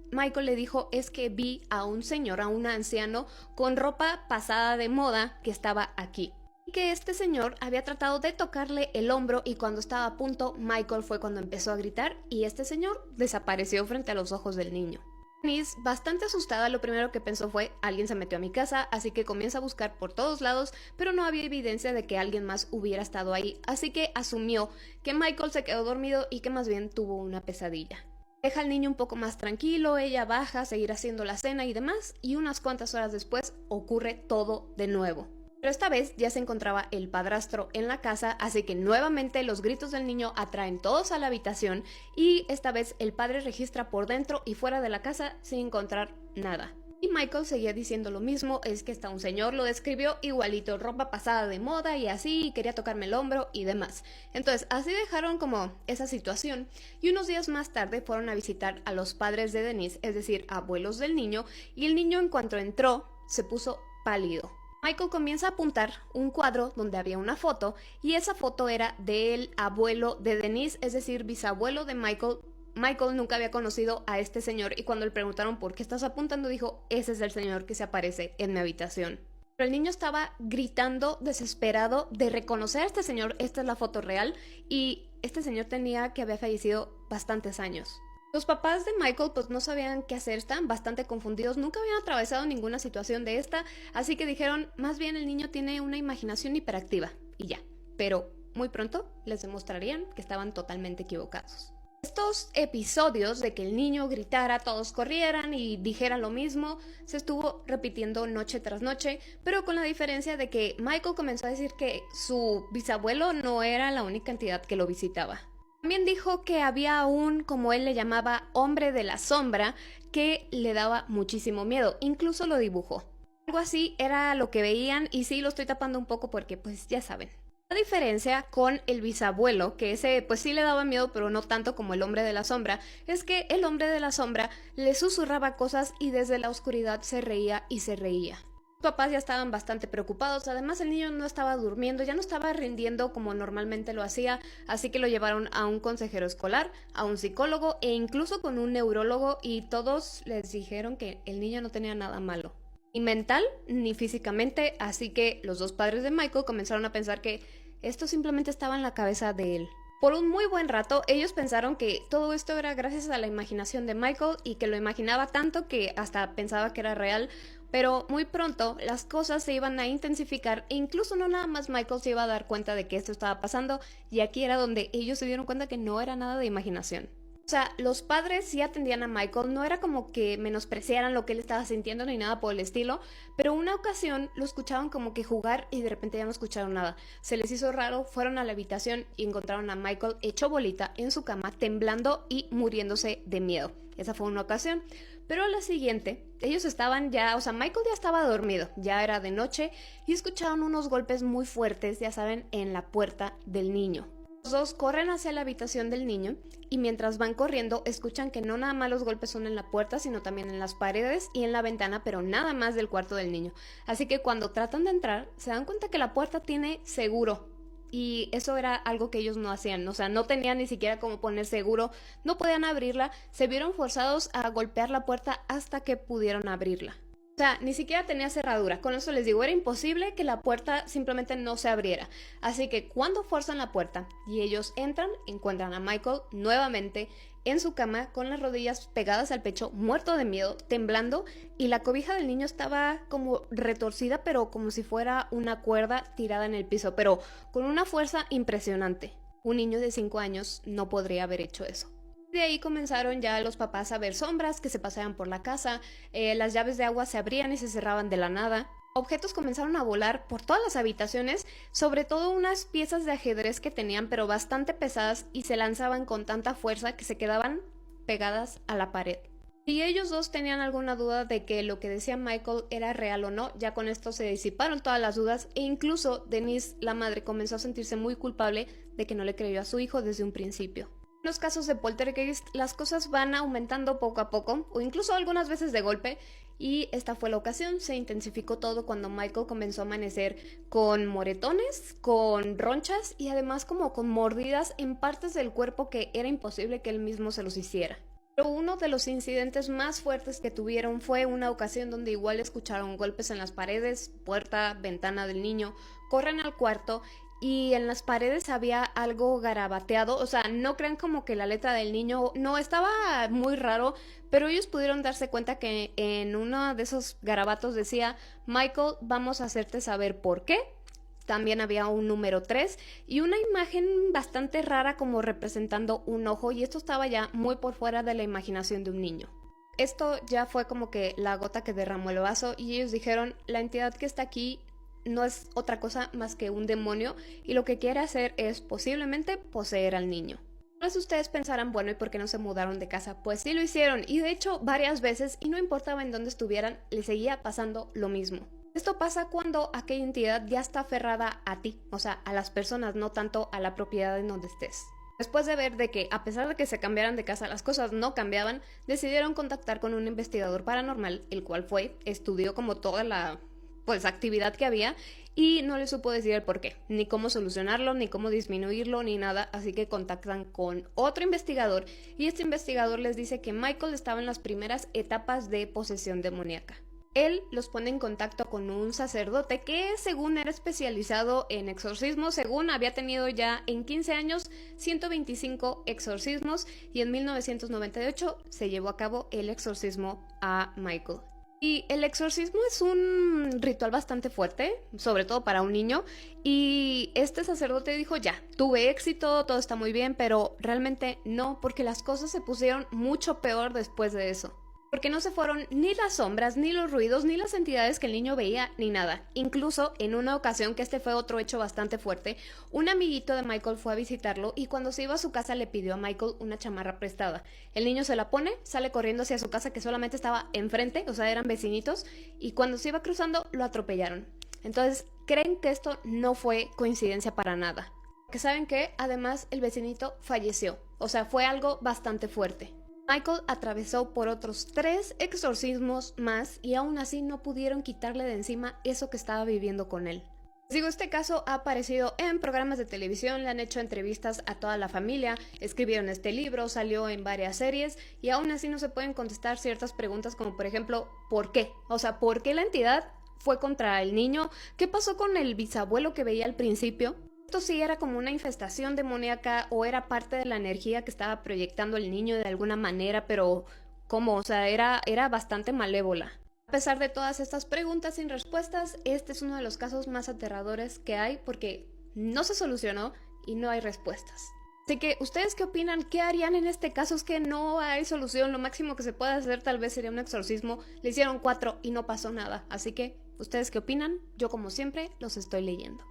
Michael le dijo: es que vi a un señor, a un anciano con ropa pasada de moda que estaba aquí. Y que este señor había tratado de tocarle el hombro y cuando estaba a punto, Michael fue cuando empezó a gritar y este señor desapareció frente a los ojos del niño. Denise, bastante asustada, lo primero que pensó fue: alguien se metió a mi casa, así que comienza a buscar por todos lados, pero no había evidencia de que alguien más hubiera estado ahí, así que asumió que Michael se quedó dormido y que más bien tuvo una pesadilla. Deja al niño un poco más tranquilo, ella baja a seguir haciendo la cena y demás, y unas cuantas horas después ocurre todo de nuevo. Pero esta vez ya se encontraba el padrastro en la casa, así que nuevamente los gritos del niño atraen todos a la habitación y esta vez el padre registra por dentro y fuera de la casa sin encontrar nada. Y Michael seguía diciendo lo mismo: es que está un señor, lo describió igualito, ropa pasada de moda y así, y quería tocarme el hombro y demás. Entonces así dejaron como esa situación y unos días más tarde fueron a visitar a los padres de Denise, es decir, abuelos del niño, y el niño en cuanto entró se puso pálido. Michael comienza a apuntar un cuadro donde había una foto y esa foto era del abuelo de Denise, es decir, bisabuelo de Michael. Michael nunca había conocido a este señor y cuando le preguntaron por qué estás apuntando dijo: ese es el señor que se aparece en mi habitación. Pero el niño estaba gritando desesperado de reconocer a este señor, esta es la foto real, y este señor había fallecido bastantes años. Los papás de Michael pues no sabían qué hacer, estaban bastante confundidos, nunca habían atravesado ninguna situación de esta, así que dijeron: más bien el niño tiene una imaginación hiperactiva, y ya. Pero muy pronto les demostrarían que estaban totalmente equivocados. Estos episodios de que el niño gritara, todos corrieran y dijeran lo mismo, se estuvo repitiendo noche tras noche, pero con la diferencia de que Michael comenzó a decir que su bisabuelo no era la única entidad que lo visitaba. También dijo que había un, como él le llamaba, hombre de la sombra que le daba muchísimo miedo, incluso lo dibujó. Algo así era lo que veían y sí lo estoy tapando un poco porque pues ya saben. La diferencia con el bisabuelo, que ese pues sí le daba miedo pero no tanto como el hombre de la sombra, es que el hombre de la sombra le susurraba cosas y desde la oscuridad se reía y se reía. Los papás ya estaban bastante preocupados, además el niño no estaba durmiendo, ya no estaba rindiendo como normalmente lo hacía, así que lo llevaron a un consejero escolar, a un psicólogo e incluso con un neurólogo y todos les dijeron que el niño no tenía nada malo. Ni mental ni físicamente, así que los dos padres de Michael comenzaron a pensar que esto simplemente estaba en la cabeza de él. Por un muy buen rato, ellos pensaron que todo esto era gracias a la imaginación de Michael y que lo imaginaba tanto que hasta pensaba que era real, pero muy pronto las cosas se iban a intensificar e incluso no nada más Michael se iba a dar cuenta de que esto estaba pasando y aquí era donde ellos se dieron cuenta que no era nada de imaginación. O sea, los padres sí atendían a Michael, no era como que menospreciaran lo que él estaba sintiendo ni nada por el estilo, pero una ocasión lo escuchaban como que jugar y de repente ya no escucharon nada. Se les hizo raro, fueron a la habitación y encontraron a Michael hecho bolita en su cama, temblando y muriéndose de miedo. Esa fue una ocasión. Pero a la siguiente, ellos estaban ya, o sea, Michael ya estaba dormido, ya era de noche y escucharon unos golpes muy fuertes, ya saben, en la puerta del niño. Los dos corren hacia la habitación del niño y mientras van corriendo escuchan que no nada más los golpes son en la puerta, sino también en las paredes y en la ventana, pero nada más del cuarto del niño. Así que cuando tratan de entrar, se dan cuenta que la puerta tiene seguro. Y eso era algo que ellos no hacían, o sea, no tenían ni siquiera cómo poner seguro, no podían abrirla, se vieron forzados a golpear la puerta hasta que pudieron abrirla. O sea, ni siquiera tenía cerradura. Con eso les digo, era imposible que la puerta simplemente no se abriera. Así que cuando forzan la puerta y ellos entran, encuentran a Michael nuevamente en su cama con las rodillas pegadas al pecho, muerto de miedo, temblando, y la cobija del niño estaba como retorcida, pero como si fuera una cuerda tirada en el piso, pero con una fuerza impresionante. Un niño de 5 años no podría haber hecho eso. De ahí comenzaron ya los papás a ver sombras que se paseaban por la casa, las llaves de agua se abrían y se cerraban de la nada. Objetos comenzaron a volar por todas las habitaciones, sobre todo unas piezas de ajedrez que tenían pero bastante pesadas y se lanzaban con tanta fuerza que se quedaban pegadas a la pared. Si ellos dos tenían alguna duda de que lo que decía Michael era real o no, ya con esto se disiparon todas las dudas e incluso Denise, la madre, comenzó a sentirse muy culpable de que no le creyó a su hijo desde un principio. En los casos de poltergeist, las cosas van aumentando poco a poco, o incluso algunas veces de golpe, y esta fue la ocasión. Se intensificó todo cuando Michael comenzó a amanecer con moretones, con ronchas y además como con mordidas en partes del cuerpo que era imposible que él mismo se los hiciera. Pero uno de los incidentes más fuertes que tuvieron fue una ocasión donde igual escucharon golpes en las paredes, puerta, ventana del niño, corren al cuarto y en las paredes había algo garabateado, o sea, no crean como que la letra del niño, no, estaba muy raro, pero ellos pudieron darse cuenta que en uno de esos garabatos decía, Michael, vamos a hacerte saber por qué. También había un número 3 y una imagen bastante rara como representando un ojo y esto estaba ya muy por fuera de la imaginación de un niño. Esto ya fue como que la gota que derramó el vaso y ellos dijeron, la entidad que está aquí no es otra cosa más que un demonio y lo que quiere hacer es posiblemente poseer al niño. Entonces ustedes pensarán, bueno, ¿y por qué no se mudaron de casa? Pues sí lo hicieron y de hecho varias veces y no importaba en dónde estuvieran, les seguía pasando lo mismo. Esto pasa cuando aquella entidad ya está aferrada a ti, o sea, a las personas, no tanto a la propiedad en donde estés. Después de ver de que, a pesar de que se cambiaran de casa, las cosas no cambiaban, decidieron contactar con un investigador paranormal, el cual estudió como toda la actividad que había y no le supo decir el por qué, ni cómo solucionarlo, ni cómo disminuirlo, ni nada, así que contactan con otro investigador y este investigador les dice que Michael estaba en las primeras etapas de posesión demoníaca. Él los pone en contacto con un sacerdote que según era especializado en exorcismos, según había tenido ya en 15 años 125 exorcismos y en 1998 se llevó a cabo el exorcismo a Michael. Y el exorcismo es un ritual bastante fuerte, sobre todo para un niño, y este sacerdote dijo, ya, tuve éxito, todo está muy bien, pero realmente no, porque las cosas se pusieron mucho peor después de eso. Porque no se fueron ni las sombras, ni los ruidos, ni las entidades que el niño veía, ni nada. Incluso en una ocasión, que este fue otro hecho bastante fuerte, un amiguito de Michael fue a visitarlo y cuando se iba a su casa le pidió a Michael una chamarra prestada. El niño se la pone, sale corriendo hacia su casa que solamente estaba enfrente, o sea, eran vecinitos, y cuando se iba cruzando lo atropellaron. Entonces, creen que esto no fue coincidencia para nada. Que saben que, además, el vecinito falleció. O sea, fue algo bastante fuerte. Michael atravesó por otros 3 exorcismos más y aún así no pudieron quitarle de encima eso que estaba viviendo con él. Les digo, este caso ha aparecido en programas de televisión, le han hecho entrevistas a toda la familia, escribieron este libro, salió en varias series y aún así no se pueden contestar ciertas preguntas como por ejemplo, ¿por qué? O sea, ¿por qué la entidad fue contra el niño? ¿Qué pasó con el bisabuelo que veía al principio? Esto sí era como una infestación demoníaca o era parte de la energía que estaba proyectando el niño de alguna manera, pero ¿cómo? O sea, era bastante malévola. A pesar de todas estas preguntas sin respuestas, este es uno de los casos más aterradores que hay porque no se solucionó y no hay respuestas. Así que, ¿ustedes qué opinan? ¿Qué harían en este caso? Es que no hay solución, lo máximo que se puede hacer tal vez sería un exorcismo. Le hicieron 4 y no pasó nada. Así que, ¿ustedes qué opinan? Yo como siempre los estoy leyendo.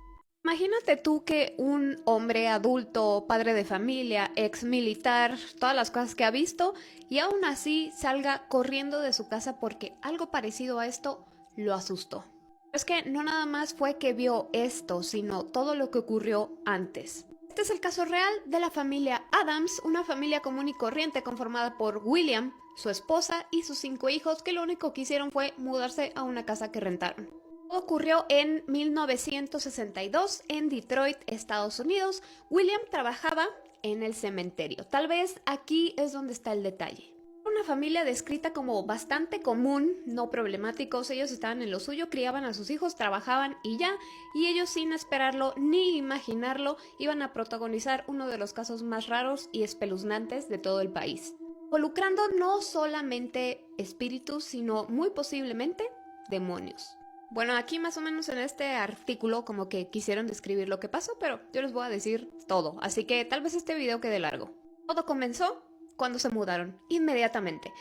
Imagínate tú que un hombre adulto, padre de familia, ex militar, todas las cosas que ha visto, y aún así salga corriendo de su casa porque algo parecido a esto lo asustó. Es que no nada más fue que vio esto, sino todo lo que ocurrió antes. Este es el caso real de la familia Adams, una familia común y corriente conformada por William, su esposa y sus 5 hijos, que lo único que hicieron fue mudarse a una casa que rentaron. Ocurrió en 1962 en Detroit, Estados Unidos. William trabajaba en el cementerio. Tal vez aquí es donde está el detalle. Una familia descrita como bastante común, no problemáticos. Ellos estaban en lo suyo, criaban a sus hijos, trabajaban y ya. Y ellos, sin esperarlo ni imaginarlo, iban a protagonizar uno de los casos más raros y espeluznantes de todo el país, involucrando no solamente espíritus, sino muy posiblemente demonios. Bueno, aquí más o menos en este artículo como que quisieron describir lo que pasó, pero yo les voy a decir todo, así que tal vez este video quede largo. Todo comenzó cuando se mudaron, inmediatamente.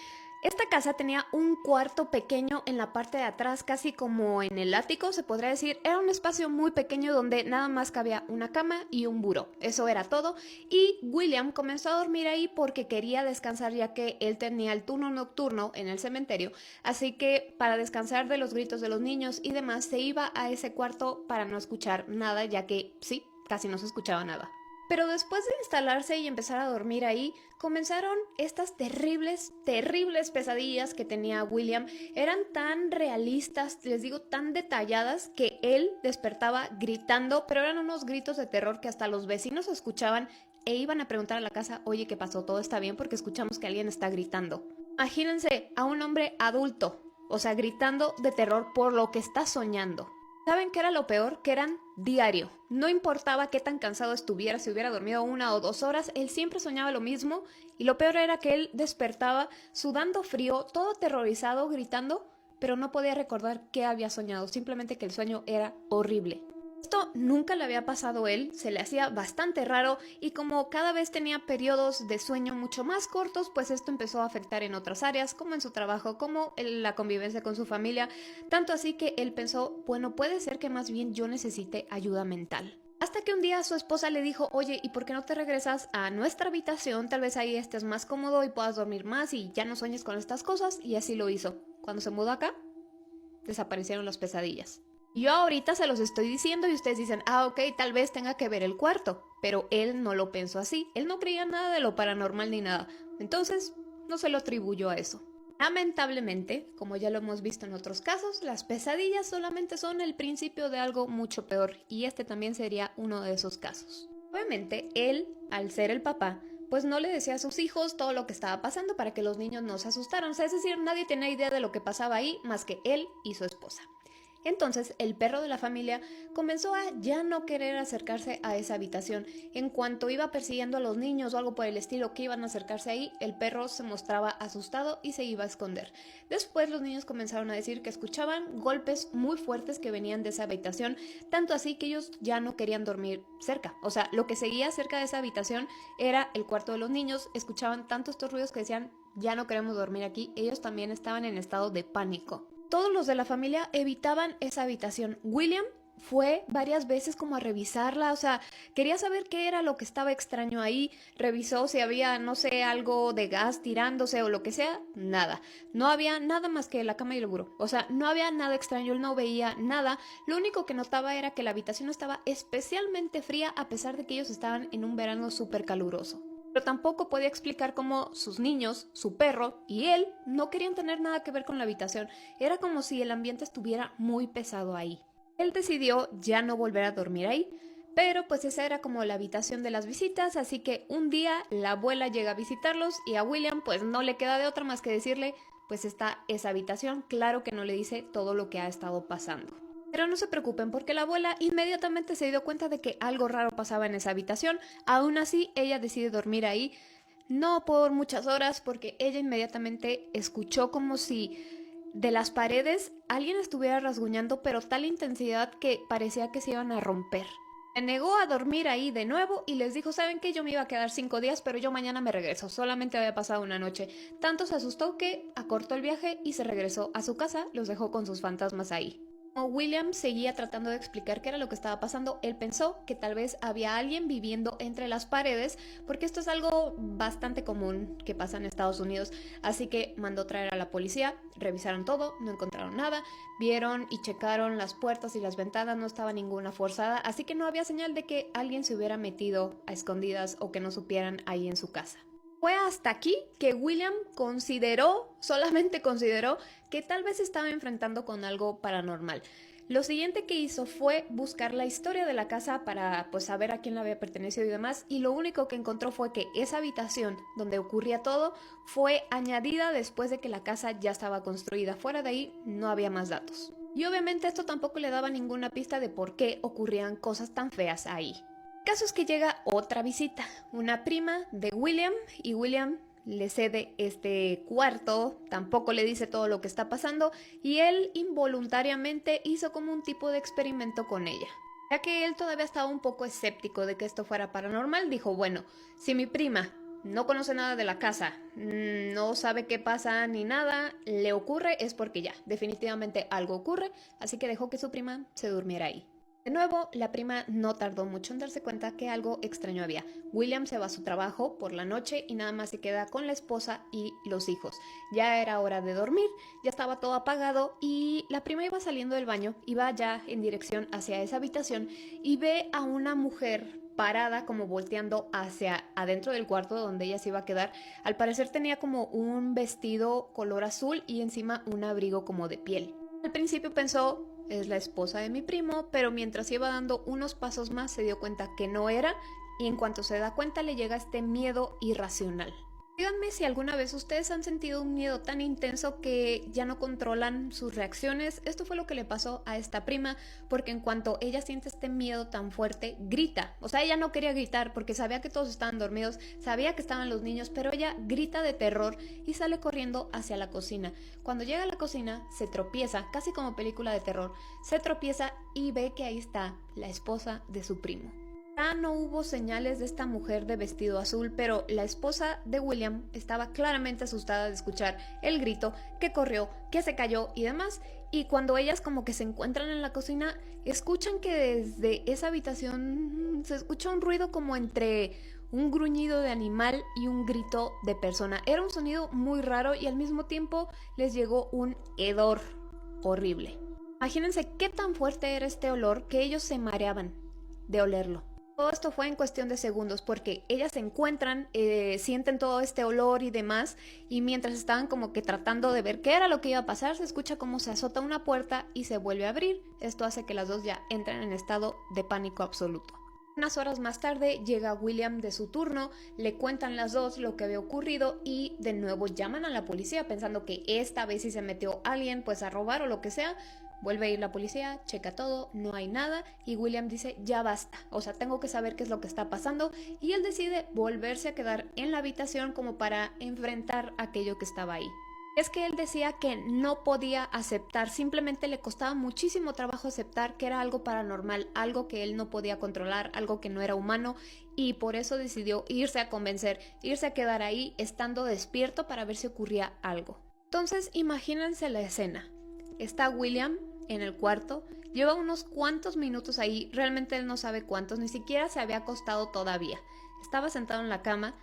Esta casa tenía un cuarto pequeño en la parte de atrás, casi como en el ático, se podría decir. Era un espacio muy pequeño donde nada más cabía una cama y un buró. Eso era todo. Y William comenzó a dormir ahí porque quería descansar, ya que él tenía el turno nocturno en el cementerio. Así que para descansar de los gritos de los niños y demás, se iba a ese cuarto para no escuchar nada, ya que sí, casi no se escuchaba nada. Pero después de instalarse y empezar a dormir ahí, comenzaron estas terribles pesadillas que tenía William. Eran tan realistas, les digo, tan detalladas, que él despertaba gritando, pero eran unos gritos de terror que hasta los vecinos escuchaban e iban a preguntar a la casa, oye, ¿qué pasó? ¿Todo está bien? Porque escuchamos que alguien está gritando. Imagínense a un hombre adulto, o sea, gritando de terror por lo que está soñando. ¿Saben qué era lo peor? Que eran diario. No importaba qué tan cansado estuviera, si hubiera dormido 1 o 2 horas, él siempre soñaba lo mismo. Y lo peor era que él despertaba sudando frío, todo aterrorizado, gritando, pero no podía recordar qué había soñado, simplemente que el sueño era horrible. Esto nunca le había pasado a él, se le hacía bastante raro y como cada vez tenía periodos de sueño mucho más cortos, pues esto empezó a afectar en otras áreas, como en su trabajo, como en la convivencia con su familia, tanto así que él pensó, bueno, puede ser que más bien yo necesite ayuda mental. Hasta que un día su esposa le dijo, oye, ¿y por qué no te regresas a nuestra habitación? Tal vez ahí estés más cómodo y puedas dormir más y ya no sueñes con estas cosas, y así lo hizo. Cuando se mudó acá, desaparecieron las pesadillas. Yo ahorita se los estoy diciendo y ustedes dicen, ok, tal vez tenga que ver el cuarto, pero él no lo pensó así, él no creía nada de lo paranormal ni nada, entonces no se lo atribuyó a eso. Lamentablemente, como ya lo hemos visto en otros casos, las pesadillas solamente son el principio de algo mucho peor y este también sería uno de esos casos. Obviamente, él, al ser el papá, pues no le decía a sus hijos todo lo que estaba pasando para que los niños no se asustaran, o sea, es decir, nadie tenía idea de lo que pasaba ahí más que él y su esposa. Entonces el perro de la familia comenzó a ya no querer acercarse a esa habitación. En cuanto iba persiguiendo a los niños o algo por el estilo que iban a acercarse ahí, el perro se mostraba asustado y se iba a esconder. Después los niños comenzaron a decir que escuchaban golpes muy fuertes que venían de esa habitación, tanto así que ellos ya no querían dormir cerca. O sea, lo que seguía cerca de esa habitación era el cuarto de los niños. Escuchaban tanto estos ruidos que decían, ya no queremos dormir aquí. Ellos también estaban en estado de pánico. Todos los de la familia evitaban esa habitación. William fue varias veces como a revisarla, o sea, quería saber qué era lo que estaba extraño ahí, revisó si había, no sé, algo de gas tirándose o lo que sea, nada. No había nada más que la cama y el buró, o sea, no había nada extraño, él no veía nada. Lo único que notaba era que la habitación estaba especialmente fría a pesar de que ellos estaban en un verano súper caluroso. Pero tampoco podía explicar cómo sus niños, su perro y él no querían tener nada que ver con la habitación. Era como si el ambiente estuviera muy pesado ahí. Él decidió ya no volver a dormir ahí, pero pues esa era como la habitación de las visitas, así que un día la abuela llega a visitarlos y a William pues no le queda de otra más que decirle, pues está esa habitación. Claro que no le dice todo lo que ha estado pasando. Pero no se preocupen porque la abuela inmediatamente se dio cuenta de que algo raro pasaba en esa habitación. Aún así, ella decide dormir ahí, no por muchas horas, porque ella inmediatamente escuchó como si de las paredes alguien estuviera rasguñando, pero tal intensidad que parecía que se iban a romper. Se negó a dormir ahí de nuevo y les dijo, ¿saben qué? Yo me iba a quedar 5 días, pero yo mañana me regreso. Solamente había pasado una noche. Tanto se asustó que acortó el viaje y se regresó a su casa, los dejó con sus fantasmas ahí. Como William seguía tratando de explicar qué era lo que estaba pasando, él pensó que tal vez había alguien viviendo entre las paredes, porque esto es algo bastante común que pasa en Estados Unidos, así que mandó traer a la policía, revisaron todo, no encontraron nada, vieron y checaron las puertas y las ventanas, no estaba ninguna forzada, así que no había señal de que alguien se hubiera metido a escondidas o que no supieran ahí en su casa. Fue hasta aquí que William solamente consideró, que tal vez estaba enfrentando con algo paranormal. Lo siguiente que hizo fue buscar la historia de la casa para pues saber a quién le había pertenecido y demás, y lo único que encontró fue que esa habitación donde ocurría todo fue añadida después de que la casa ya estaba construida. Fuera de ahí no había más datos. Y obviamente esto tampoco le daba ninguna pista de por qué ocurrían cosas tan feas ahí. El caso es que llega otra visita, una prima de William, y William le cede este cuarto, tampoco le dice todo lo que está pasando, y él involuntariamente hizo como un tipo de experimento con ella. Ya que él todavía estaba un poco escéptico de que esto fuera paranormal, dijo, bueno, si mi prima no conoce nada de la casa, no sabe qué pasa ni nada, le ocurre, es porque ya, definitivamente algo ocurre, así que dejó que su prima se durmiera ahí. De nuevo, la prima no tardó mucho en darse cuenta que algo extraño había. William se va a su trabajo por la noche y nada más se queda con la esposa y los hijos. Ya era hora de dormir, ya estaba todo apagado y la prima iba saliendo del baño, iba ya en dirección hacia esa habitación y ve a una mujer parada como volteando hacia adentro del cuarto donde ella se iba a quedar. Al parecer tenía como un vestido color azul y encima un abrigo como de piel. Al principio pensó, es la esposa de mi primo, pero mientras iba dando unos pasos más se dio cuenta que no era, y en cuanto se da cuenta le llega este miedo irracional. Díganme si alguna vez ustedes han sentido un miedo tan intenso que ya no controlan sus reacciones. Esto fue lo que le pasó a esta prima, porque en cuanto ella siente este miedo tan fuerte, grita. O sea, ella no quería gritar porque sabía que todos estaban dormidos, sabía que estaban los niños, pero ella grita de terror y sale corriendo hacia la cocina. Cuando llega a la cocina, se tropieza, casi como película de terror, se tropieza y ve que ahí está la esposa de su primo. Ya no hubo señales de esta mujer de vestido azul, pero la esposa de William estaba claramente asustada de escuchar el grito, que corrió, que se cayó y demás. Y cuando ellas como que se encuentran en la cocina, escuchan que desde esa habitación se escucha un ruido como entre un gruñido de animal y un grito de persona. Era un sonido muy raro y al mismo tiempo les llegó un hedor horrible. Imagínense qué tan fuerte era este olor que ellos se mareaban de olerlo. Todo esto fue en cuestión de segundos porque ellas se encuentran, sienten todo este olor y demás, y mientras estaban como que tratando de ver qué era lo que iba a pasar, se escucha como se azota una puerta y se vuelve a abrir. Esto hace que las dos ya entren en estado de pánico absoluto. Unas horas más tarde llega William de su turno, le cuentan las dos lo que había ocurrido y de nuevo llaman a la policía pensando que esta vez si se metió alguien pues a robar o lo que sea, Vuelve a ir la policía, checa todo, no hay nada y William dice ya basta, o sea, tengo que saber qué es lo que está pasando y él decide volverse a quedar en la habitación como para enfrentar aquello que estaba ahí. Es que él decía que no podía aceptar, simplemente le costaba muchísimo trabajo aceptar que era algo paranormal, algo que él no podía controlar, algo que no era humano y por eso decidió irse a convencer, irse a quedar ahí estando despierto para ver si ocurría algo. Entonces imagínense la escena, está William en el cuarto, lleva unos cuantos minutos ahí, realmente él no sabe cuántos, ni siquiera se había acostado todavía, estaba sentado en la cama,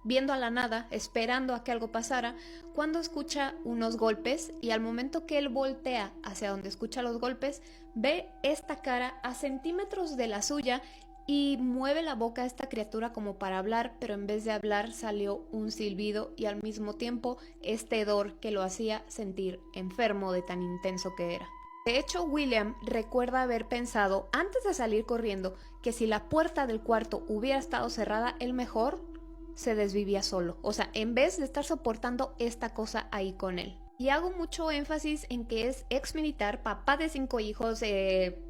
viendo a la nada, esperando a que algo pasara, cuando escucha unos golpes y al momento que él voltea hacia donde escucha los golpes, ve esta cara a centímetros de la suya y mueve la boca a esta criatura como para hablar, pero en vez de hablar salió un silbido y al mismo tiempo este hedor que lo hacía sentir enfermo de tan intenso que era. De hecho, William recuerda haber pensado antes de salir corriendo que si la puerta del cuarto hubiera estado cerrada, él mejor se desvivía solo, o sea, en vez de estar soportando esta cosa ahí con él. Y hago mucho énfasis en que es ex militar, papá de 5 hijos,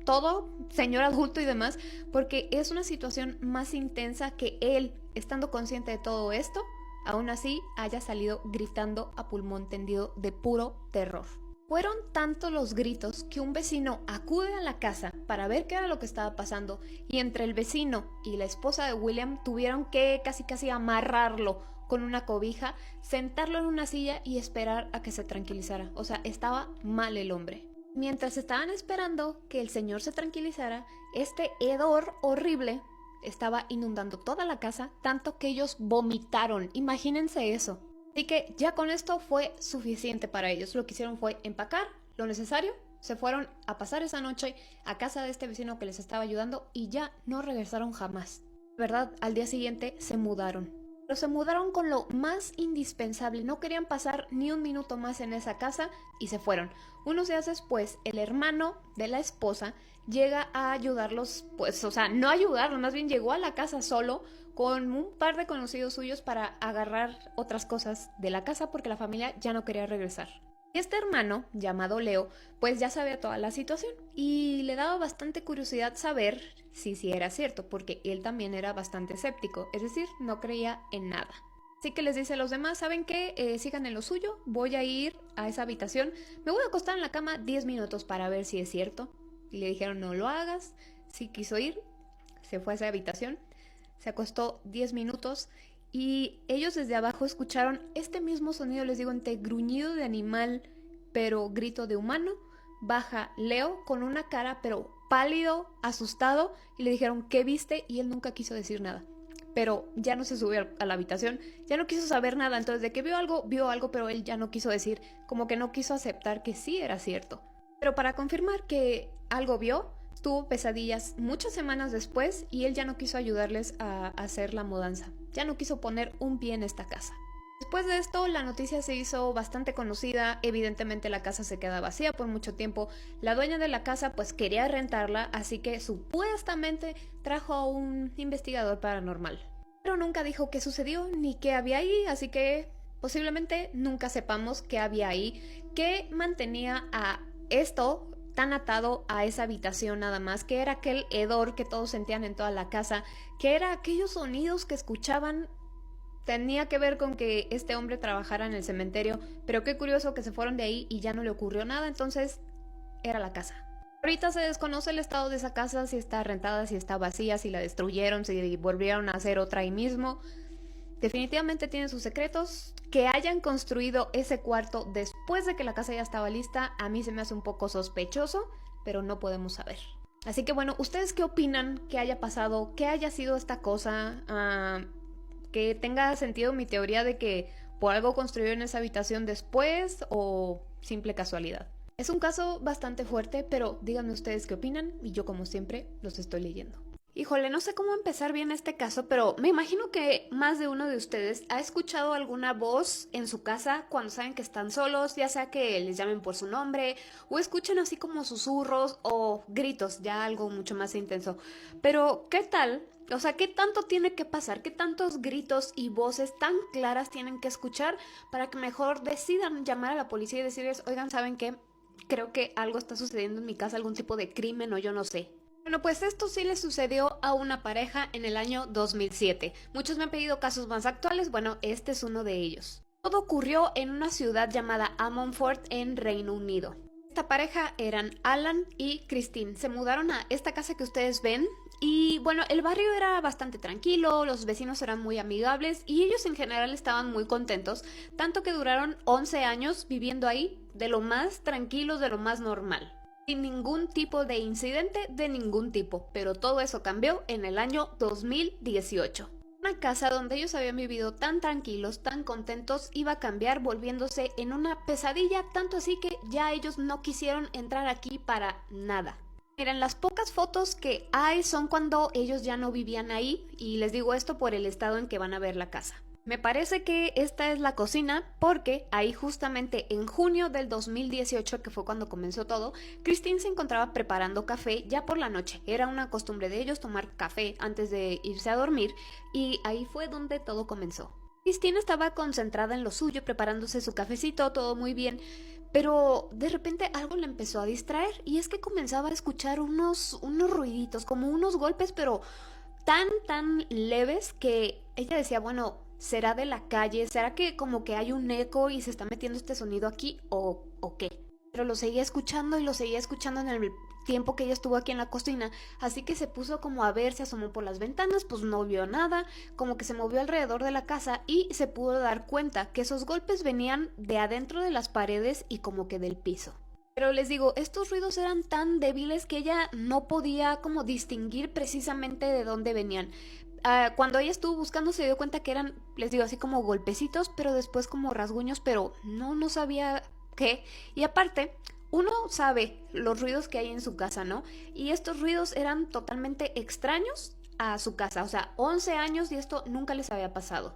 todo, señor adulto y demás, porque es una situación más intensa que él, estando consciente de todo esto, aún así haya salido gritando a pulmón tendido de puro terror. Fueron tantos los gritos que un vecino acude a la casa para ver qué era lo que estaba pasando y entre el vecino y la esposa de William tuvieron que casi amarrarlo con una cobija, sentarlo en una silla y esperar a que se tranquilizara. O sea, estaba mal el hombre. Mientras estaban esperando que el señor se tranquilizara, este hedor horrible estaba inundando toda la casa, tanto que ellos vomitaron. Imagínense eso. Así que ya con esto fue suficiente para ellos. Lo que hicieron fue empacar lo necesario, se fueron a pasar esa noche a casa de este vecino que les estaba ayudando y ya no regresaron jamás. De verdad, al día siguiente se mudaron. Pero se mudaron con lo más indispensable, no querían pasar ni un minuto más en esa casa y se fueron. Unos días después, el hermano de la esposa llega a ayudarlos, pues, o sea, no ayudarlos, más bien llegó a la casa solo con un par de conocidos suyos para agarrar otras cosas de la casa porque la familia ya no quería regresar. Y este hermano, llamado Leo, pues ya sabía toda la situación y le daba bastante curiosidad saber si sí era cierto, porque él también era bastante escéptico, es decir, no creía en nada. Así que les dice a los demás, ¿saben qué? Sigan en lo suyo, voy a ir a esa habitación, me voy a acostar en la cama 10 minutos para ver si es cierto. Y le dijeron, no lo hagas. Sí quiso ir, se fue a esa habitación, se acostó 10 minutos y ellos desde abajo escucharon este mismo sonido, les digo, entre gruñido de animal, pero grito de humano. Baja Leo con una cara pero pálido, asustado, y le dijeron, ¿qué viste? Y él nunca quiso decir nada. Pero ya no se subió a la habitación, ya no quiso saber nada, entonces de que vio algo, pero él ya no quiso decir, como que no quiso aceptar que sí era cierto. Pero para confirmar que algo vio, tuvo pesadillas muchas semanas después y él ya no quiso ayudarles a hacer la mudanza. Ya no quiso poner un pie en esta casa. Después de esto, la noticia se hizo bastante conocida. Evidentemente la casa se queda vacía por mucho tiempo. La dueña de la casa pues quería rentarla, así que supuestamente trajo a un investigador paranormal. Pero nunca dijo qué sucedió ni qué había ahí, así que posiblemente nunca sepamos qué había ahí, qué mantenía a esto tan atado a esa habitación nada más, que era aquel hedor que todos sentían en toda la casa, que era aquellos sonidos que escuchaban. Tenía que ver con que este hombre trabajara en el cementerio, pero qué curioso que se fueron de ahí y ya no le ocurrió nada, entonces era la casa. Ahorita se desconoce el estado de esa casa, si está rentada, si está vacía, si la destruyeron, si volvieron a hacer otra ahí mismo. Definitivamente tiene sus secretos. Que hayan construido ese cuarto después de que la casa ya estaba lista, a mí se me hace un poco sospechoso, pero no podemos saber. Así que bueno, ¿ustedes qué opinan que haya pasado? ¿Qué haya sido esta cosa? ¿Que tenga sentido mi teoría de que por algo construyeron esa habitación después o simple casualidad? Es un caso bastante fuerte, pero díganme ustedes qué opinan y yo como siempre los estoy leyendo. Híjole, no sé cómo empezar bien este caso, pero me imagino que más de uno de ustedes ha escuchado alguna voz en su casa cuando saben que están solos, ya sea que les llamen por su nombre o escuchen así como susurros o gritos, ya algo mucho más intenso. Pero, ¿qué tal? O sea, ¿qué tanto tiene que pasar? ¿Qué tantos gritos y voces tan claras tienen que escuchar para que mejor decidan llamar a la policía y decirles, oigan, ¿saben qué? creo que algo está sucediendo en mi casa, algún tipo de crimen o yo no sé. Bueno, pues esto sí le sucedió a una pareja en el año 2007. Muchos me han pedido casos más actuales, bueno, este es uno de ellos. Todo ocurrió en una ciudad llamada Ammanford en Reino Unido. Esta pareja eran Alan y Christine. Se mudaron a esta casa que ustedes ven y bueno, el barrio era bastante tranquilo, los vecinos eran muy amigables y ellos en general estaban muy contentos, tanto que duraron 11 años viviendo ahí de lo más tranquilos, de lo más normal. Sin ningún tipo de incidente de ningún tipo, pero todo eso cambió en el año 2018. Una casa donde ellos habían vivido tan tranquilos, tan contentos, iba a cambiar volviéndose en una pesadilla, tanto así que ya ellos no quisieron entrar aquí para nada. Miren, las pocas fotos que hay son cuando ellos ya no vivían ahí, y les digo esto por el estado en que van a ver la casa. Me parece que esta es la cocina porque ahí justamente en junio del 2018, que fue cuando comenzó todo, Christine se encontraba preparando café ya por la noche. Era una costumbre de ellos tomar café antes de irse a dormir y ahí fue donde todo comenzó. Christine estaba concentrada en lo suyo, preparándose su cafecito, todo muy bien, pero de repente algo la empezó a distraer y es que comenzaba a escuchar unos ruiditos, como unos golpes, pero tan leves que ella decía, bueno, ¿será de la calle? ¿Será que como que hay un eco y se está metiendo este sonido aquí o qué? Pero lo seguía escuchando y lo seguía escuchando en el tiempo que ella estuvo aquí en la cocina, así que se puso como a ver, se asomó por las ventanas, pues no vio nada, como que se movió alrededor de la casa y se pudo dar cuenta que esos golpes venían de adentro de las paredes y como que del piso. Pero les digo, estos ruidos eran tan débiles que ella no podía como distinguir precisamente de dónde venían. Cuando ella estuvo buscando se dio cuenta que eran, les digo, así como golpecitos, pero después como rasguños, pero no sabía qué. Y aparte, uno sabe los ruidos que hay en su casa, ¿no? Y estos ruidos eran totalmente extraños a su casa, o sea, 11 años y esto nunca les había pasado.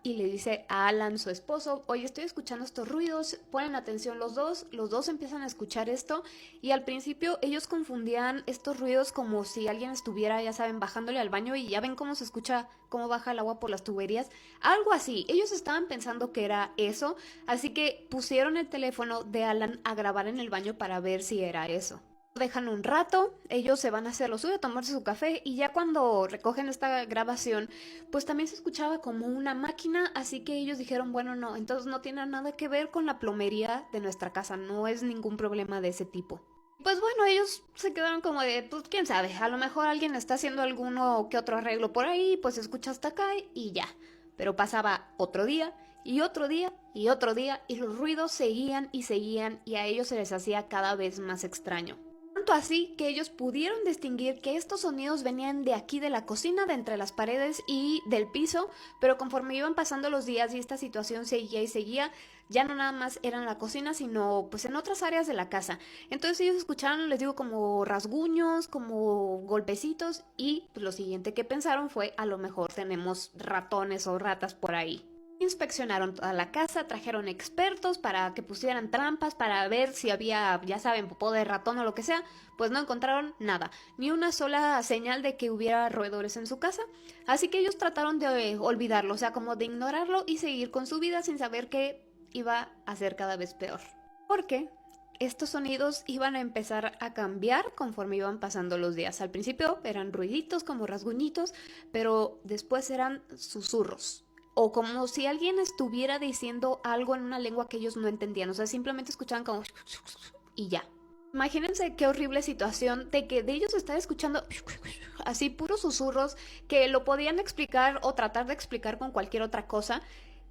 Y le dice a Alan, su esposo, oye, estoy escuchando estos ruidos, ponen atención los dos empiezan a escuchar esto y al principio ellos confundían estos ruidos como si alguien estuviera, ya saben, bajándole al baño y ya ven cómo se escucha, cómo baja el agua por las tuberías, algo así, ellos estaban pensando que era eso, así que pusieron el teléfono de Alan a grabar en el baño para ver si era eso. Dejan un rato, ellos se van a hacer lo suyo, a tomarse su café y ya cuando recogen esta grabación, pues también se escuchaba como una máquina, así que ellos dijeron, bueno, no, entonces no tiene nada que ver con la plomería de nuestra casa, no es ningún problema de ese tipo. Pues bueno, ellos se quedaron como de, pues quién sabe, a lo mejor alguien está haciendo alguno que otro arreglo por ahí, pues se escucha hasta acá y ya. Pero pasaba otro día y otro día y otro día y los ruidos seguían y a ellos se les hacía cada vez más extraño. Tanto así que ellos pudieron distinguir que estos sonidos venían de aquí de la cocina, de entre las paredes y del piso, pero conforme iban pasando los días y esta situación seguía y seguía, ya no nada más era en la cocina, sino pues en otras áreas de la casa. Entonces ellos escucharon, les digo, como rasguños, como golpecitos y pues, lo siguiente que pensaron fue a lo mejor tenemos ratones o ratas por ahí. Inspeccionaron toda la casa, trajeron expertos para que pusieran trampas para ver si había, ya saben, popó de ratón o lo que sea, pues no encontraron nada, ni una sola señal de que hubiera roedores en su casa, así que ellos trataron de olvidarlo, o sea, como de ignorarlo y seguir con su vida sin saber que iba a ser cada vez peor. Porque estos sonidos iban a empezar a cambiar conforme iban pasando los días. Al principio eran ruiditos como rasguñitos, pero después eran susurros. O como si alguien estuviera diciendo algo en una lengua que ellos no entendían. O sea, simplemente escuchaban como y ya. Imagínense qué horrible situación de que de ellos estar escuchando así puros susurros que lo podían explicar o tratar de explicar con cualquier otra cosa.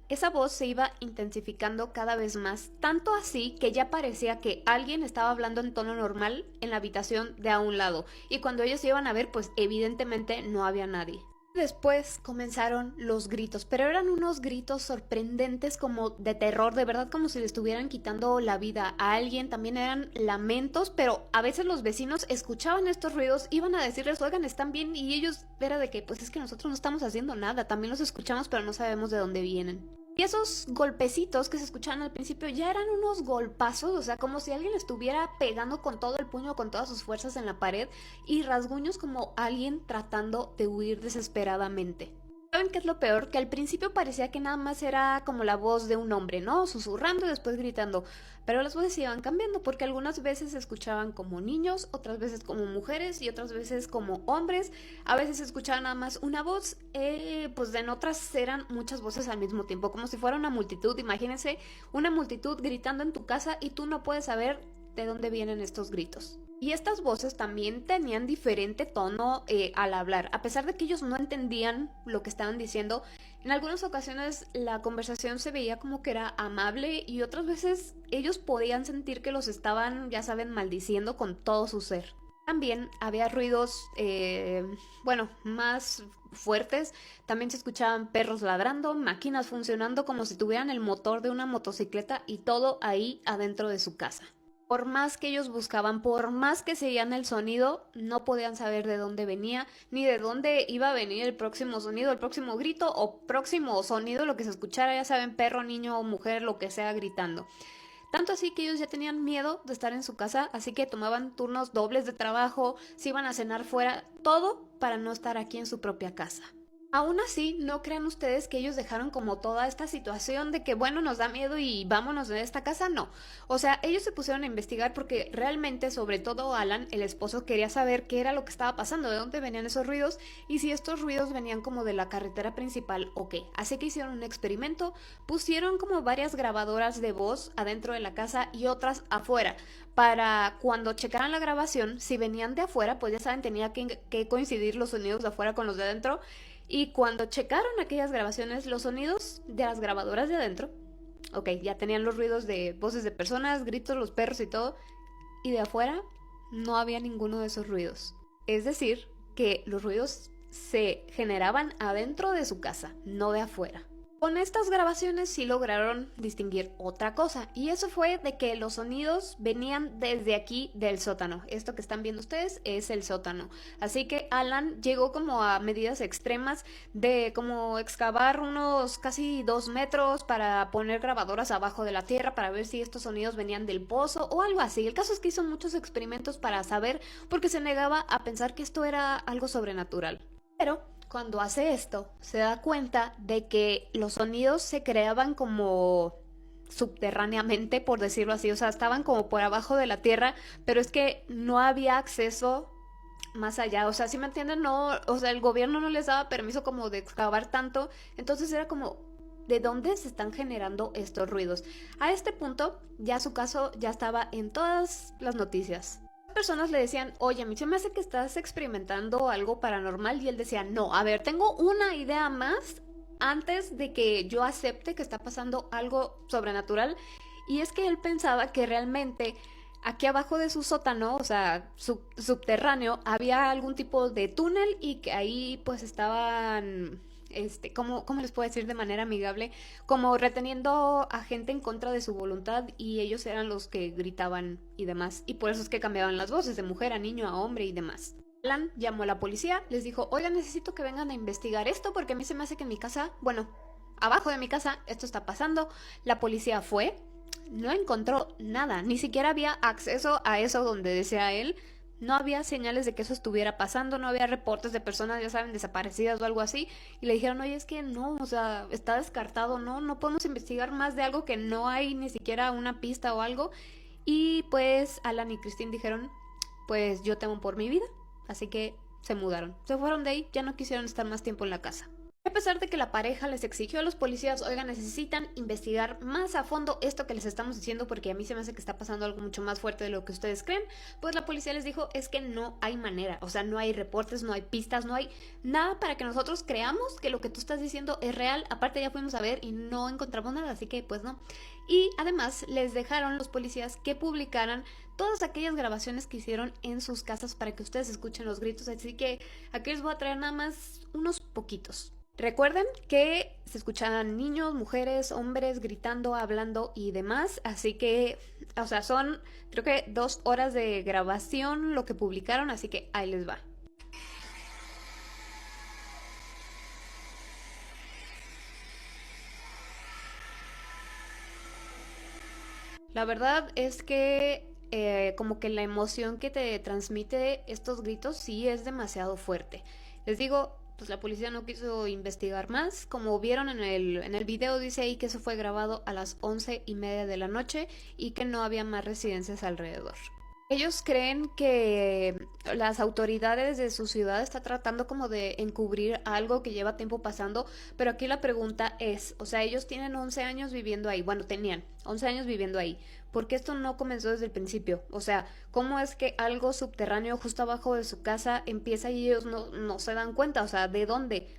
Esa voz se iba intensificando cada vez más, tanto así que ya parecía que alguien estaba hablando en tono normal en la habitación de a un lado. Y cuando ellos iban a ver, pues evidentemente no había nadie. Después comenzaron los gritos, pero eran unos gritos sorprendentes como de terror, de verdad como si le estuvieran quitando la vida a alguien. También eran lamentos, pero a veces los vecinos escuchaban estos ruidos, iban a decirles, oigan, están bien, y ellos era de que, pues es que nosotros no estamos haciendo nada, también los escuchamos, pero no sabemos de dónde vienen. Y esos golpecitos que se escuchaban al principio ya eran unos golpazos, o sea, como si alguien estuviera pegando con todo el puño, con todas sus fuerzas en la pared, y rasguños como alguien tratando de huir desesperadamente. ¿Saben qué es lo peor? Que al principio parecía que nada más era como la voz de un hombre, ¿no? Susurrando y después gritando. Pero las voces iban cambiando porque algunas veces se escuchaban como niños, otras veces como mujeres y otras veces como hombres. A veces se escuchaba nada más una voz, pues en otras eran muchas voces al mismo tiempo, como si fuera una multitud. Imagínense una multitud gritando en tu casa y tú no puedes saber de dónde vienen estos gritos. Y estas voces también tenían diferente tono al hablar. A pesar de que ellos no entendían lo que estaban diciendo, en algunas ocasiones la conversación se veía como que era amable y otras veces ellos podían sentir que los estaban, ya saben, maldiciendo con todo su ser. También había ruidos, bueno, más fuertes. También se escuchaban perros ladrando, máquinas funcionando como si tuvieran el motor de una motocicleta y todo ahí adentro de su casa. Por más que ellos buscaban, por más que seguían el sonido, no podían saber de dónde venía, ni de dónde iba a venir el próximo sonido, el próximo grito o próximo sonido, lo que se escuchara, ya saben, perro, niño o mujer, lo que sea gritando. Tanto así que ellos ya tenían miedo de estar en su casa, así que tomaban turnos dobles de trabajo, se iban a cenar fuera, todo para no estar aquí en su propia casa. Aún así, no crean ustedes que ellos dejaron como toda esta situación de que, bueno, nos da miedo y vámonos de esta casa, no. O sea, ellos se pusieron a investigar porque realmente, sobre todo Alan, el esposo, quería saber qué era lo que estaba pasando, de dónde venían esos ruidos y si estos ruidos venían como de la carretera principal o qué. Así que hicieron un experimento, pusieron como varias grabadoras de voz adentro de la casa y otras afuera. Para cuando checaran la grabación, si venían de afuera, pues ya saben, tenía que coincidir los sonidos de afuera con los de adentro. Y cuando checaron aquellas grabaciones, los sonidos de las grabadoras de adentro, ok, ya tenían los ruidos de voces de personas, gritos, los perros y todo, y de afuera no había ninguno de esos ruidos. Es decir, que los ruidos se generaban adentro de su casa, no de afuera. Con estas grabaciones sí lograron distinguir otra cosa, y eso fue de que los sonidos venían desde aquí del sótano. Esto que están viendo ustedes es el sótano. Así que Alan llegó como a medidas extremas de como excavar unos casi 2 metros para poner grabadoras abajo de la tierra para ver si estos sonidos venían del pozo o algo así. El caso es que hizo muchos experimentos para saber porque se negaba a pensar que esto era algo sobrenatural. Pero cuando hace esto, se da cuenta de que los sonidos se creaban como subterráneamente, por decirlo así, o sea, estaban como por abajo de la tierra, pero es que no había acceso más allá, o sea, si me entienden, no, o sea, el gobierno no les daba permiso como de excavar tanto, entonces era como, ¿de dónde se están generando estos ruidos? A este punto, ya su caso ya estaba en todas las noticias. Personas le decían, oye, a mí se me hace que estás experimentando algo paranormal y él decía, no, a ver, tengo una idea más antes de que yo acepte que está pasando algo sobrenatural y es que él pensaba que realmente aquí abajo de su sótano, o sea, subterráneo, había algún tipo de túnel y que ahí pues estaban ¿cómo les puedo decir de manera amigable? Como reteniendo a gente en contra de su voluntad y ellos eran los que gritaban y demás. Y por eso es que cambiaban las voces de mujer a niño a hombre y demás. Alan llamó a la policía, les dijo, oigan, necesito que vengan a investigar esto porque a mí se me hace que en mi casa, bueno, abajo de mi casa esto está pasando. La policía fue, no encontró nada, ni siquiera había acceso a eso donde decía él. No había señales de que eso estuviera pasando, no había reportes de personas, ya saben, desaparecidas o algo así. Y le dijeron, oye, es que no, o sea, está descartado, no, no podemos investigar más de algo que no hay ni siquiera una pista o algo. Y pues Alan y Christine dijeron, pues yo temo por mi vida. Así que se mudaron. Se fueron de ahí, ya no quisieron estar más tiempo en la casa. A pesar de que la pareja les exigió a los policías, oigan, necesitan investigar más a fondo esto que les estamos diciendo porque a mí se me hace que está pasando algo mucho más fuerte de lo que ustedes creen, pues la policía les dijo, es que no hay manera, o sea, no hay reportes, no hay pistas, no hay nada para que nosotros creamos que lo que tú estás diciendo es real, aparte ya fuimos a ver y no encontramos nada, así que pues no. Y además les dejaron los policías que publicaran todas aquellas grabaciones que hicieron en sus casas para que ustedes escuchen los gritos, así que aquí les voy a traer nada más unos poquitos. Recuerden que se escuchaban niños, mujeres, hombres gritando, hablando y demás, así que, o sea, son creo que 2 horas de grabación lo que publicaron, así que ahí les va. La verdad es que como que la emoción que te transmite estos gritos sí es demasiado fuerte. Les digo, pues la policía no quiso investigar más. Como vieron en el video, dice ahí que eso fue grabado a las 11:30 de la noche y que no había más residencias alrededor. Ellos creen que las autoridades de su ciudad están tratando como de encubrir algo que lleva tiempo pasando, pero aquí la pregunta es, o sea, ellos tienen 11 años viviendo ahí, bueno, tenían 11 años viviendo ahí, ¿por qué esto no comenzó desde el principio? O sea, ¿cómo es que algo subterráneo justo abajo de su casa empieza y ellos no se dan cuenta? O sea, ¿de dónde?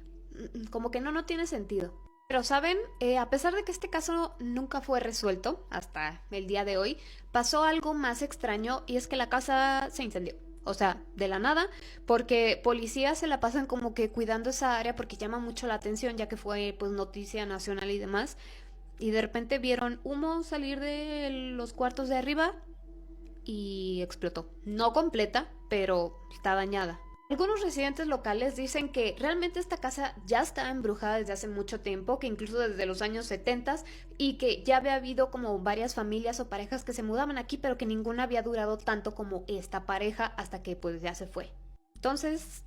Como que no tiene sentido. Pero saben, a pesar de que este caso nunca fue resuelto hasta el día de hoy, pasó algo más extraño y es que la casa se incendió. O sea, de la nada, porque policías se la pasan como que cuidando esa área porque llama mucho la atención, ya que fue pues noticia nacional y demás. Y de repente vieron humo salir de los cuartos de arriba y explotó. No completa, pero está dañada. Algunos residentes locales dicen que realmente esta casa ya está embrujada desde hace mucho tiempo, que incluso desde los años 70 y que ya había habido como varias familias o parejas que se mudaban aquí, pero que ninguna había durado tanto como esta pareja hasta que pues ya se fue. Entonces,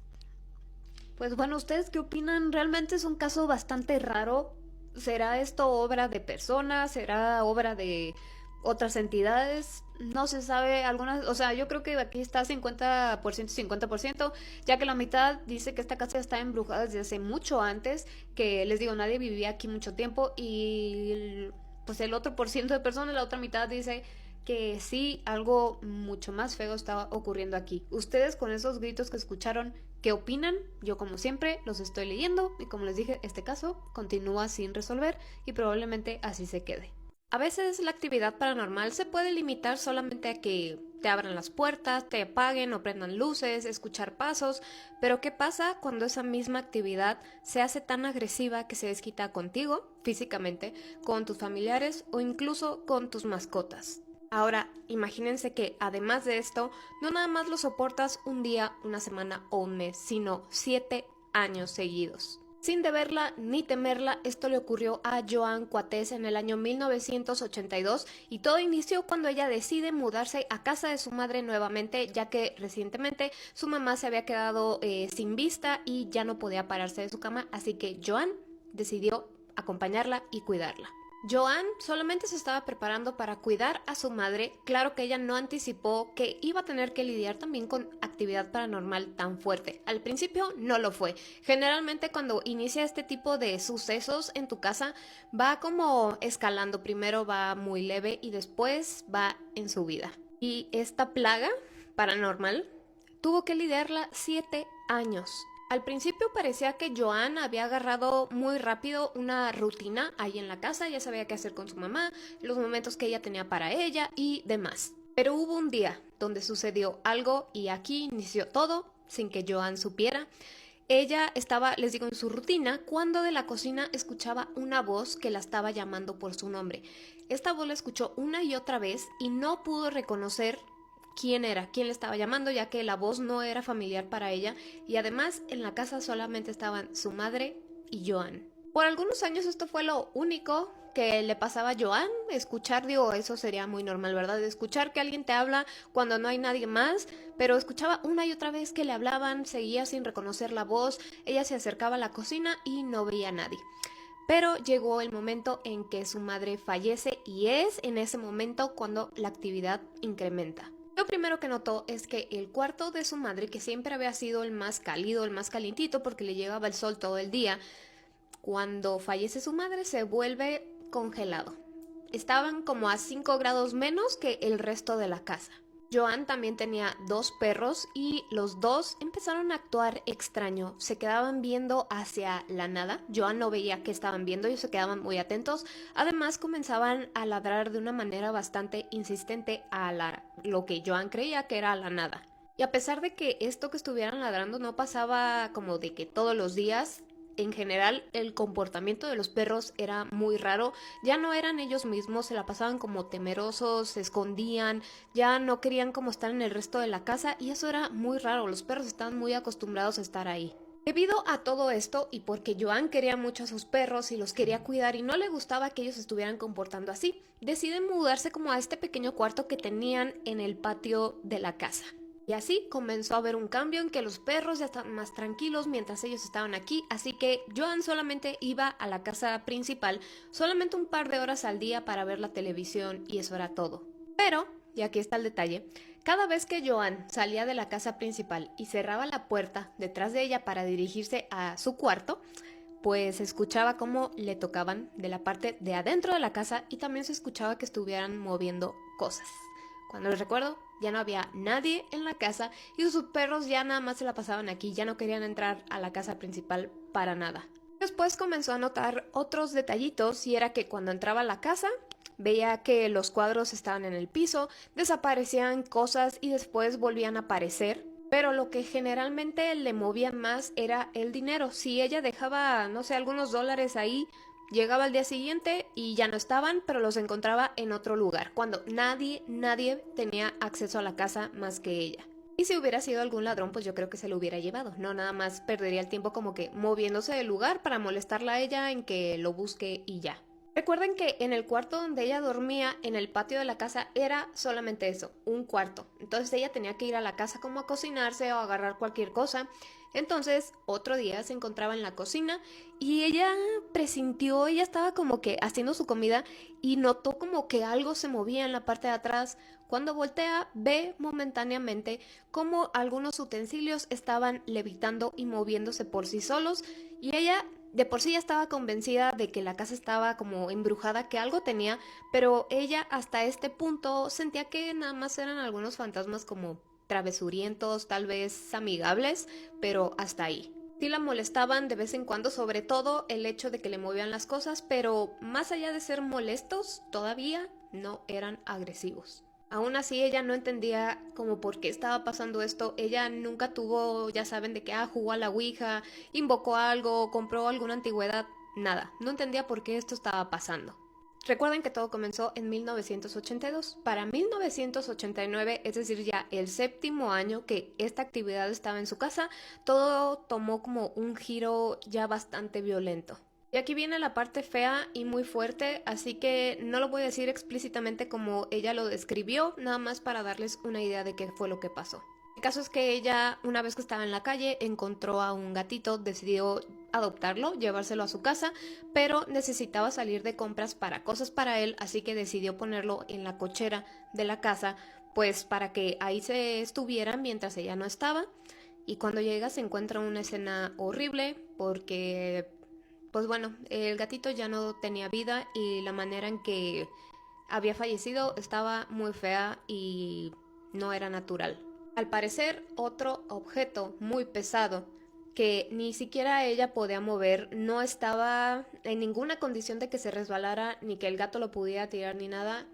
pues bueno, ¿ustedes qué opinan? Realmente es un caso bastante raro. ¿Será esto obra de personas? ¿Será obra de otras entidades? No se sabe algunas, o sea, yo creo que aquí está 50%, 50%, ya que la mitad dice que esta casa está embrujada desde hace mucho antes, que les digo, nadie vivía aquí mucho tiempo y pues el otro por ciento de personas, la otra mitad dice que sí, algo mucho más feo estaba ocurriendo aquí. Ustedes con esos gritos que escucharon, ¿qué opinan? Yo como siempre los estoy leyendo y como les dije, este caso continúa sin resolver y probablemente así se quede. A veces la actividad paranormal se puede limitar solamente a que te abran las puertas, te apaguen o prendan luces, escuchar pasos, pero ¿qué pasa cuando esa misma actividad se hace tan agresiva que se desquita contigo, físicamente, con tus familiares o incluso con tus mascotas? Ahora, imagínense que además de esto, no nada más lo soportas un día, una semana o un mes, sino 7 años seguidos. Sin deberla ni temerla, esto le ocurrió a Joan Coates en el año 1982 y todo inició cuando ella decide mudarse a casa de su madre nuevamente, ya que recientemente su mamá se había quedado sin vista y ya no podía pararse de su cama, así que Joan decidió acompañarla y cuidarla. Joan solamente se estaba preparando para cuidar a su madre, claro que ella no anticipó que iba a tener que lidiar también con actividad paranormal tan fuerte. Al principio no lo fue. Generalmente cuando inicia este tipo de sucesos en tu casa va como escalando, primero va muy leve y después va en su vida. Y esta plaga paranormal tuvo que lidiarla 7 años. Al principio parecía que Joan había agarrado muy rápido una rutina ahí en la casa, ya sabía qué hacer con su mamá, los momentos que ella tenía para ella y demás. Pero hubo un día donde sucedió algo y aquí inició todo sin que Joan supiera. Ella estaba, les digo, en su rutina cuando de la cocina escuchaba una voz que la estaba llamando por su nombre. Esta voz la escuchó una y otra vez y no pudo reconocer quién era, quién le estaba llamando, ya que la voz no era familiar para ella y además en la casa solamente estaban su madre y Joan. Por algunos años esto fue lo único que le pasaba a Joan, escuchar, digo, eso sería muy normal, ¿verdad? Escuchar que alguien te habla cuando no hay nadie más, pero escuchaba una y otra vez que le hablaban, seguía sin reconocer la voz, ella se acercaba a la cocina y no veía a nadie. Pero llegó el momento en que su madre fallece y es en ese momento cuando la actividad incrementa. Lo primero que notó es que el cuarto de su madre, que siempre había sido el más cálido, el más calientito porque le llegaba el sol todo el día, cuando fallece su madre se vuelve congelado. Estaban como a 5 grados menos que el resto de la casa. Joan también tenía 2 perros y los dos empezaron a actuar extraño. Se quedaban viendo hacia la nada. Joan no veía qué estaban viendo, ellos se quedaban muy atentos. Además comenzaban a ladrar de una manera bastante insistente a lo que Joan creía que era la nada. Y a pesar de que esto que estuvieran ladrando no pasaba como de que todos los días, en general el comportamiento de los perros era muy raro, ya no eran ellos mismos, se la pasaban como temerosos, se escondían, ya no querían como estar en el resto de la casa y eso era muy raro, los perros estaban muy acostumbrados a estar ahí. Debido a todo esto y porque Joan quería mucho a sus perros y los quería cuidar y no le gustaba que ellos estuvieran comportando así, deciden mudarse como a este pequeño cuarto que tenían en el patio de la casa. Y así comenzó a haber un cambio en que los perros ya estaban más tranquilos mientras ellos estaban aquí, así que Joan solamente iba a la casa principal solamente un par de horas al día para ver la televisión y eso era todo. Pero, y aquí está el detalle, cada vez que Joan salía de la casa principal y cerraba la puerta detrás de ella para dirigirse a su cuarto, pues se escuchaba cómo le tocaban de la parte de adentro de la casa y también se escuchaba que estuvieran moviendo cosas. Cuando les recuerdo, ya no había nadie en la casa y sus perros ya nada más se la pasaban aquí, ya no querían entrar a la casa principal para nada. Después comenzó a notar otros detallitos y era que cuando entraba a la casa veía que los cuadros estaban en el piso, desaparecían cosas y después volvían a aparecer. Pero lo que generalmente le movía más era el dinero. Si ella dejaba, no sé, algunos dólares ahí, llegaba al día siguiente y ya no estaban, pero los encontraba en otro lugar, cuando nadie tenía acceso a la casa más que ella. Y si hubiera sido algún ladrón, pues yo creo que se lo hubiera llevado. No nada más perdería el tiempo como que moviéndose del lugar para molestarla a ella en que lo busque y ya. Recuerden que en el cuarto donde ella dormía, en el patio de la casa, era solamente eso, un cuarto. Entonces ella tenía que ir a la casa como a cocinarse o a agarrar cualquier cosa. Entonces otro día se encontraba en la cocina y ella presintió, ella estaba como que haciendo su comida y notó como que algo se movía en la parte de atrás. Cuando voltea, ve momentáneamente como algunos utensilios estaban levitando y moviéndose por sí solos y ella de por sí ya estaba convencida de que la casa estaba como embrujada, que algo tenía, pero ella hasta este punto sentía que nada más eran algunos fantasmas como travesurientos, tal vez amigables, pero hasta ahí. Sí la molestaban de vez en cuando, sobre todo el hecho de que le movían las cosas, pero más allá de ser molestos, todavía no eran agresivos. Aún así ella no entendía como por qué estaba pasando esto. Ella nunca tuvo, ya saben, de que jugó a la ouija, invocó algo, compró alguna antigüedad, nada. No entendía por qué esto estaba pasando. Recuerden que todo comenzó en 1982. Para 1989, es decir, ya el séptimo año que esta actividad estaba en su casa, todo tomó como un giro ya bastante violento. Y aquí viene la parte fea y muy fuerte, así que no lo voy a decir explícitamente como ella lo describió, nada más para darles una idea de qué fue lo que pasó. El caso es que ella, una vez que estaba en la calle, encontró a un gatito, decidió adoptarlo, llevárselo a su casa, pero necesitaba salir de compras para cosas para él, así que decidió ponerlo en la cochera de la casa, pues para que ahí se estuviera mientras ella no estaba. Y cuando llega se encuentra una escena horrible porque pues bueno, el gatito ya no tenía vida y la manera en que había fallecido estaba muy fea y no era natural. Al parecer, otro objeto muy pesado que ni siquiera ella podía mover, no estaba en ninguna condición de que se resbalara ni que el gato lo pudiera tirar ni nada,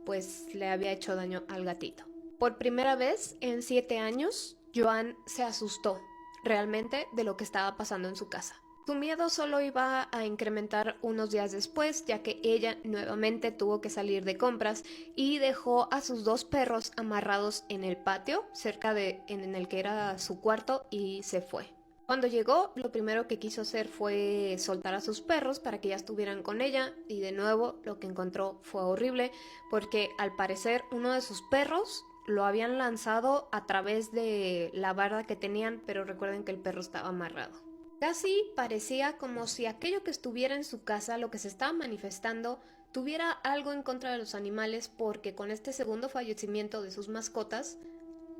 pues le había hecho daño al gatito. Por primera vez en 7 años, Joan se asustó realmente de lo que estaba pasando en su casa. Su miedo solo iba a incrementar unos días después, ya que ella nuevamente tuvo que salir de compras y dejó a sus dos perros amarrados en el patio, cerca de en el que era su cuarto, y se fue. Cuando llegó, lo primero que quiso hacer fue soltar a sus perros para que ya estuvieran con ella y de nuevo lo que encontró fue horrible porque al parecer uno de sus perros lo habían lanzado a través de la barda que tenían, pero recuerden que el perro estaba amarrado. Casi parecía como si aquello que estuviera en su casa, lo que se estaba manifestando, tuviera algo en contra de los animales porque con este segundo fallecimiento de sus mascotas,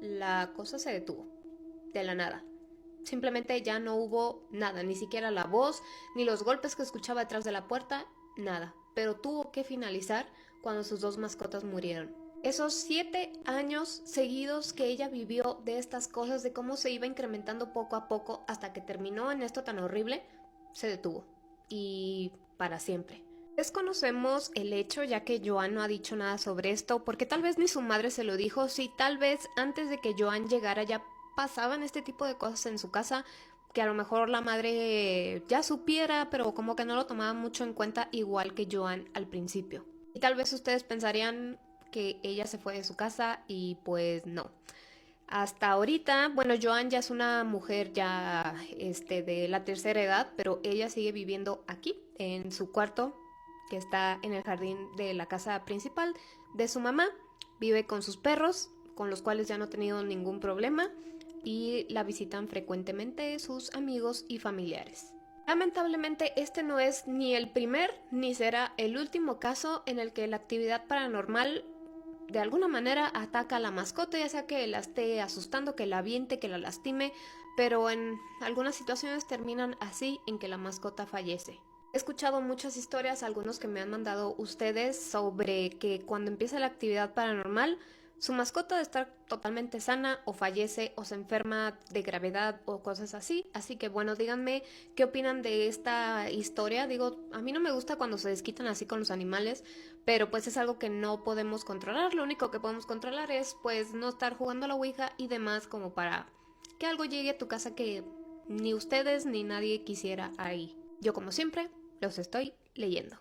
la cosa se detuvo, de la nada. Simplemente ya no hubo nada, ni siquiera la voz, ni los golpes que escuchaba detrás de la puerta, nada. Pero tuvo que finalizar cuando sus dos mascotas murieron. Esos 7 años seguidos que ella vivió de estas cosas, de cómo se iba incrementando poco a poco hasta que terminó en esto tan horrible, se detuvo. Y para siempre. Desconocemos el hecho, ya que Joan no ha dicho nada sobre esto, porque tal vez ni su madre se lo dijo, si tal vez antes de que Joan llegara ya pasaban este tipo de cosas en su casa, que a lo mejor la madre ya supiera, pero como que no lo tomaba mucho en cuenta, igual que Joan al principio. Y tal vez ustedes pensarían que ella se fue de su casa y pues no. Hasta ahorita, bueno, Joan ya es una mujer ya de la tercera edad, pero ella sigue viviendo aquí, en su cuarto, que está en el jardín de la casa principal de su mamá. Vive con sus perros, con los cuales ya no he tenido ningún problema y la visitan frecuentemente sus amigos y familiares. Lamentablemente este no es ni el primer ni será el último caso en el que la actividad paranormal de alguna manera ataca a la mascota, ya sea que la esté asustando, que la aviente, que la lastime, pero en algunas situaciones terminan así, en que la mascota fallece. He escuchado muchas historias, algunos que me han mandado ustedes, sobre que cuando empieza la actividad paranormal, su mascota de estar totalmente sana o fallece o se enferma de gravedad o cosas así. Así que bueno, díganme qué opinan de esta historia. Digo, a mí no me gusta cuando se desquitan así con los animales, pero pues es algo que no podemos controlar. Lo único que podemos controlar es pues no estar jugando a la ouija y demás, como para que algo llegue a tu casa que ni ustedes ni nadie quisiera ahí. Yo como siempre los estoy leyendo.